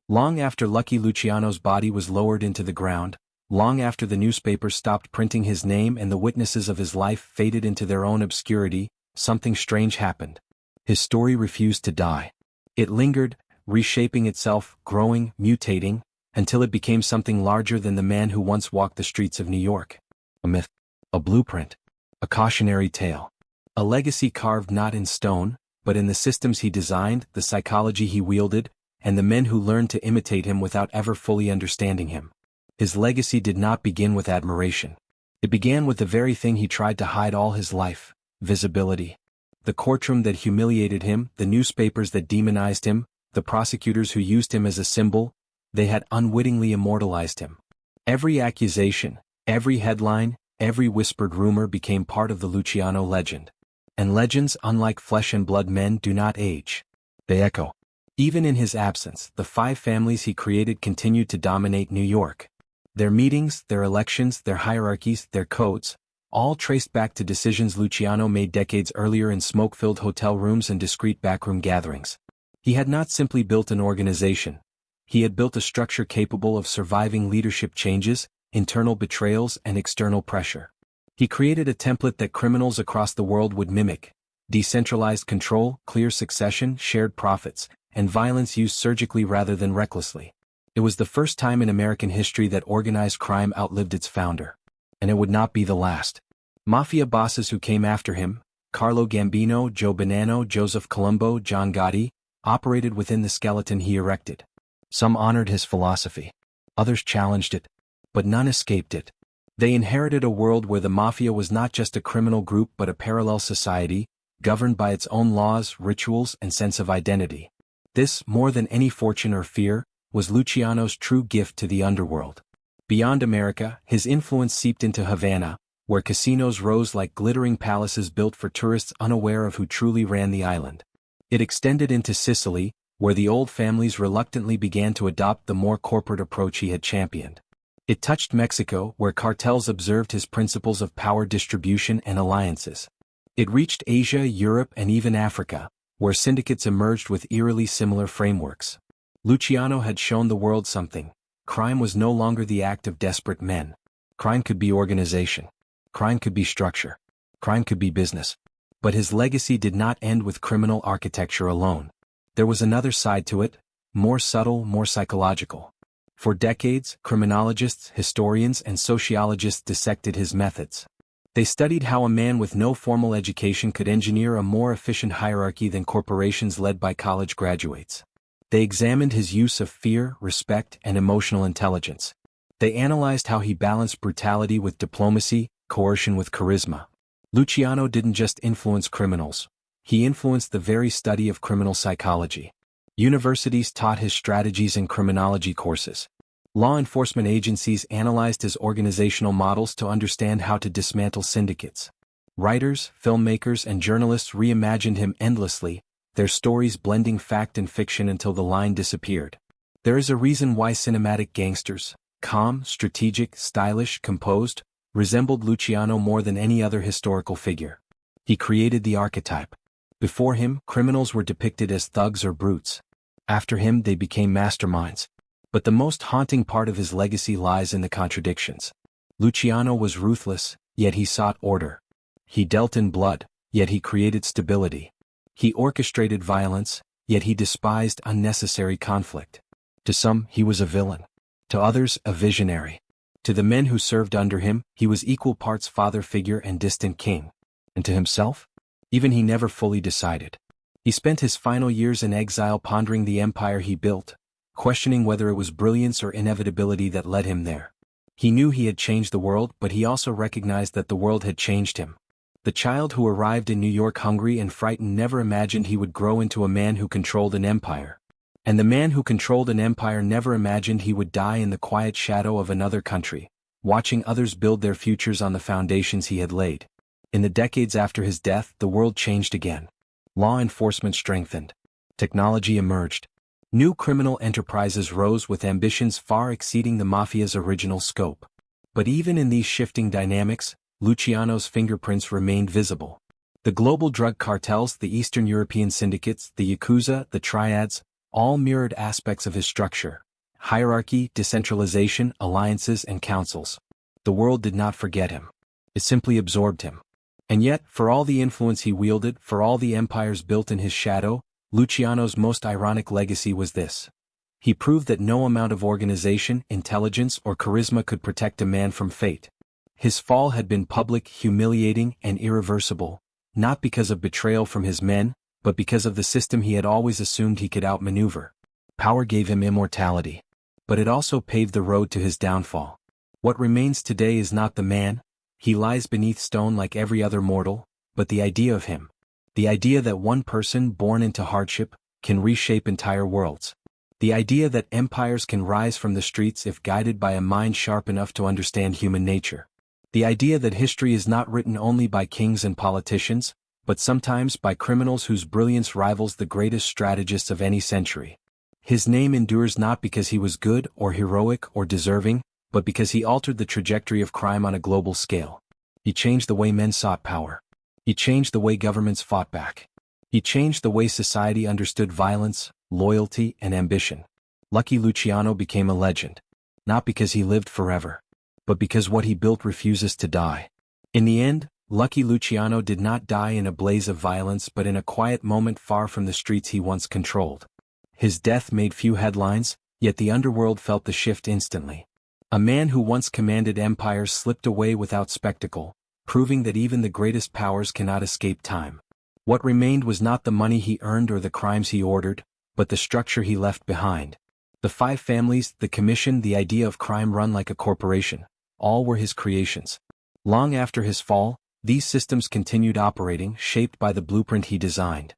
Long after Lucky Luciano's body was lowered into the ground, long after the newspapers stopped printing his name and the witnesses of his life faded into their own obscurity, something strange happened. His story refused to die. It lingered, reshaping itself, growing, mutating, until it became something larger than the man who once walked the streets of New York. A myth. A blueprint. A cautionary tale. A legacy carved not in stone, but in the systems he designed, the psychology he wielded, and the men who learned to imitate him without ever fully understanding him. His legacy did not begin with admiration. It began with the very thing he tried to hide all his life: visibility. The courtroom that humiliated him, the newspapers that demonized him, the prosecutors who used him as a symbol, they had unwittingly immortalized him. Every accusation, every headline, every whispered rumor became part of the Luciano legend. And legends, unlike flesh and blood men, do not age. They echo. Even in his absence, the 5 families he created continued to dominate New York. Their meetings, their elections, their hierarchies, their codes, all traced back to decisions Luciano made decades earlier in smoke-filled hotel rooms and discreet backroom gatherings. He had not simply built an organization. He had built a structure capable of surviving leadership changes, internal betrayals, and external pressure. He created a template that criminals across the world would mimic: decentralized control, clear succession, shared profits, and violence used surgically rather than recklessly. It was the first time in American history that organized crime outlived its founder. And it would not be the last. Mafia bosses who came after him, Carlo Gambino, Joe Bonanno, Joseph Colombo, John Gotti, operated within the skeleton he erected. Some honored his philosophy. Others challenged it. But none escaped it. They inherited a world where the Mafia was not just a criminal group but a parallel society, governed by its own laws, rituals, and sense of identity. This, more than any fortune or fear, was Luciano's true gift to the underworld. Beyond America, his influence seeped into Havana, where casinos rose like glittering palaces built for tourists unaware of who truly ran the island. It extended into Sicily, where the old families reluctantly began to adopt the more corporate approach he had championed. It touched Mexico, where cartels observed his principles of power distribution and alliances. It reached Asia, Europe, and even Africa, where syndicates emerged with eerily similar frameworks. Luciano had shown the world something. Crime was no longer the act of desperate men. Crime could be organization. Crime could be structure. Crime could be business. But his legacy did not end with criminal architecture alone. There was another side to it, more subtle, more psychological. For decades, criminologists, historians, and sociologists dissected his methods. They studied how a man with no formal education could engineer a more efficient hierarchy than corporations led by college graduates. They examined his use of fear, respect, and emotional intelligence. They analyzed how he balanced brutality with diplomacy, coercion with charisma. Luciano didn't just influence criminals. He influenced the very study of criminal psychology. Universities taught his strategies in criminology courses. Law enforcement agencies analyzed his organizational models to understand how to dismantle syndicates. Writers, filmmakers, and journalists reimagined him endlessly, their stories blending fact and fiction until the line disappeared. There is a reason why cinematic gangsters, calm, strategic, stylish, composed, resembled Luciano more than any other historical figure. He created the archetype. Before him, criminals were depicted as thugs or brutes. After him, they became masterminds. But the most haunting part of his legacy lies in the contradictions. Luciano was ruthless, yet he sought order. He dealt in blood, yet he created stability. He orchestrated violence, yet he despised unnecessary conflict. To some, he was a villain. To others, a visionary. To the men who served under him, he was equal parts father figure and distant king. And to himself? Even he never fully decided. He spent his final years in exile pondering the empire he built, questioning whether it was brilliance or inevitability that led him there. He knew he had changed the world, but he also recognized that the world had changed him. The child who arrived in New York hungry and frightened never imagined he would grow into a man who controlled an empire. And the man who controlled an empire never imagined he would die in the quiet shadow of another country, watching others build their futures on the foundations he had laid. In the decades after his death, the world changed again. Law enforcement strengthened. Technology emerged. New criminal enterprises rose with ambitions far exceeding the Mafia's original scope. But even in these shifting dynamics, Luciano's fingerprints remained visible. The global drug cartels, the Eastern European syndicates, the Yakuza, the Triads, all mirrored aspects of his structure: hierarchy, decentralization, alliances, and councils. The world did not forget him. It simply absorbed him. And yet, for all the influence he wielded, for all the empires built in his shadow, Luciano's most ironic legacy was this. He proved that no amount of organization, intelligence, or charisma could protect a man from fate. His fall had been public, humiliating, and irreversible, not because of betrayal from his men, but because of the system he had always assumed he could outmaneuver. Power gave him immortality. But it also paved the road to his downfall. What remains today is not the man. He lies beneath stone like every other mortal, but the idea of him. The idea that one person born into hardship can reshape entire worlds. The idea that empires can rise from the streets if guided by a mind sharp enough to understand human nature. The idea that history is not written only by kings and politicians, but sometimes by criminals whose brilliance rivals the greatest strategists of any century. His name endures not because he was good or heroic or deserving, but because he altered the trajectory of crime on a global scale. He changed the way men sought power. He changed the way governments fought back. He changed the way society understood violence, loyalty, and ambition. Lucky Luciano became a legend. Not because he lived forever, but because what he built refuses to die. In the end, Lucky Luciano did not die in a blaze of violence but in a quiet moment far from the streets he once controlled. His death made few headlines, yet the underworld felt the shift instantly. A man who once commanded empires slipped away without spectacle, proving that even the greatest powers cannot escape time. What remained was not the money he earned or the crimes he ordered, but the structure he left behind. The 5 families, the commission, the idea of crime run like a corporation, all were his creations. Long after his fall, these systems continued operating, shaped by the blueprint he designed.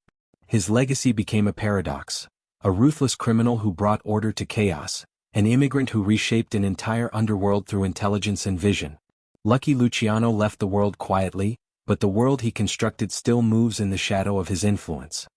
His legacy became a paradox. A ruthless criminal who brought order to chaos, an immigrant who reshaped an entire underworld through intelligence and vision. Lucky Luciano left the world quietly, but the world he constructed still moves in the shadow of his influence.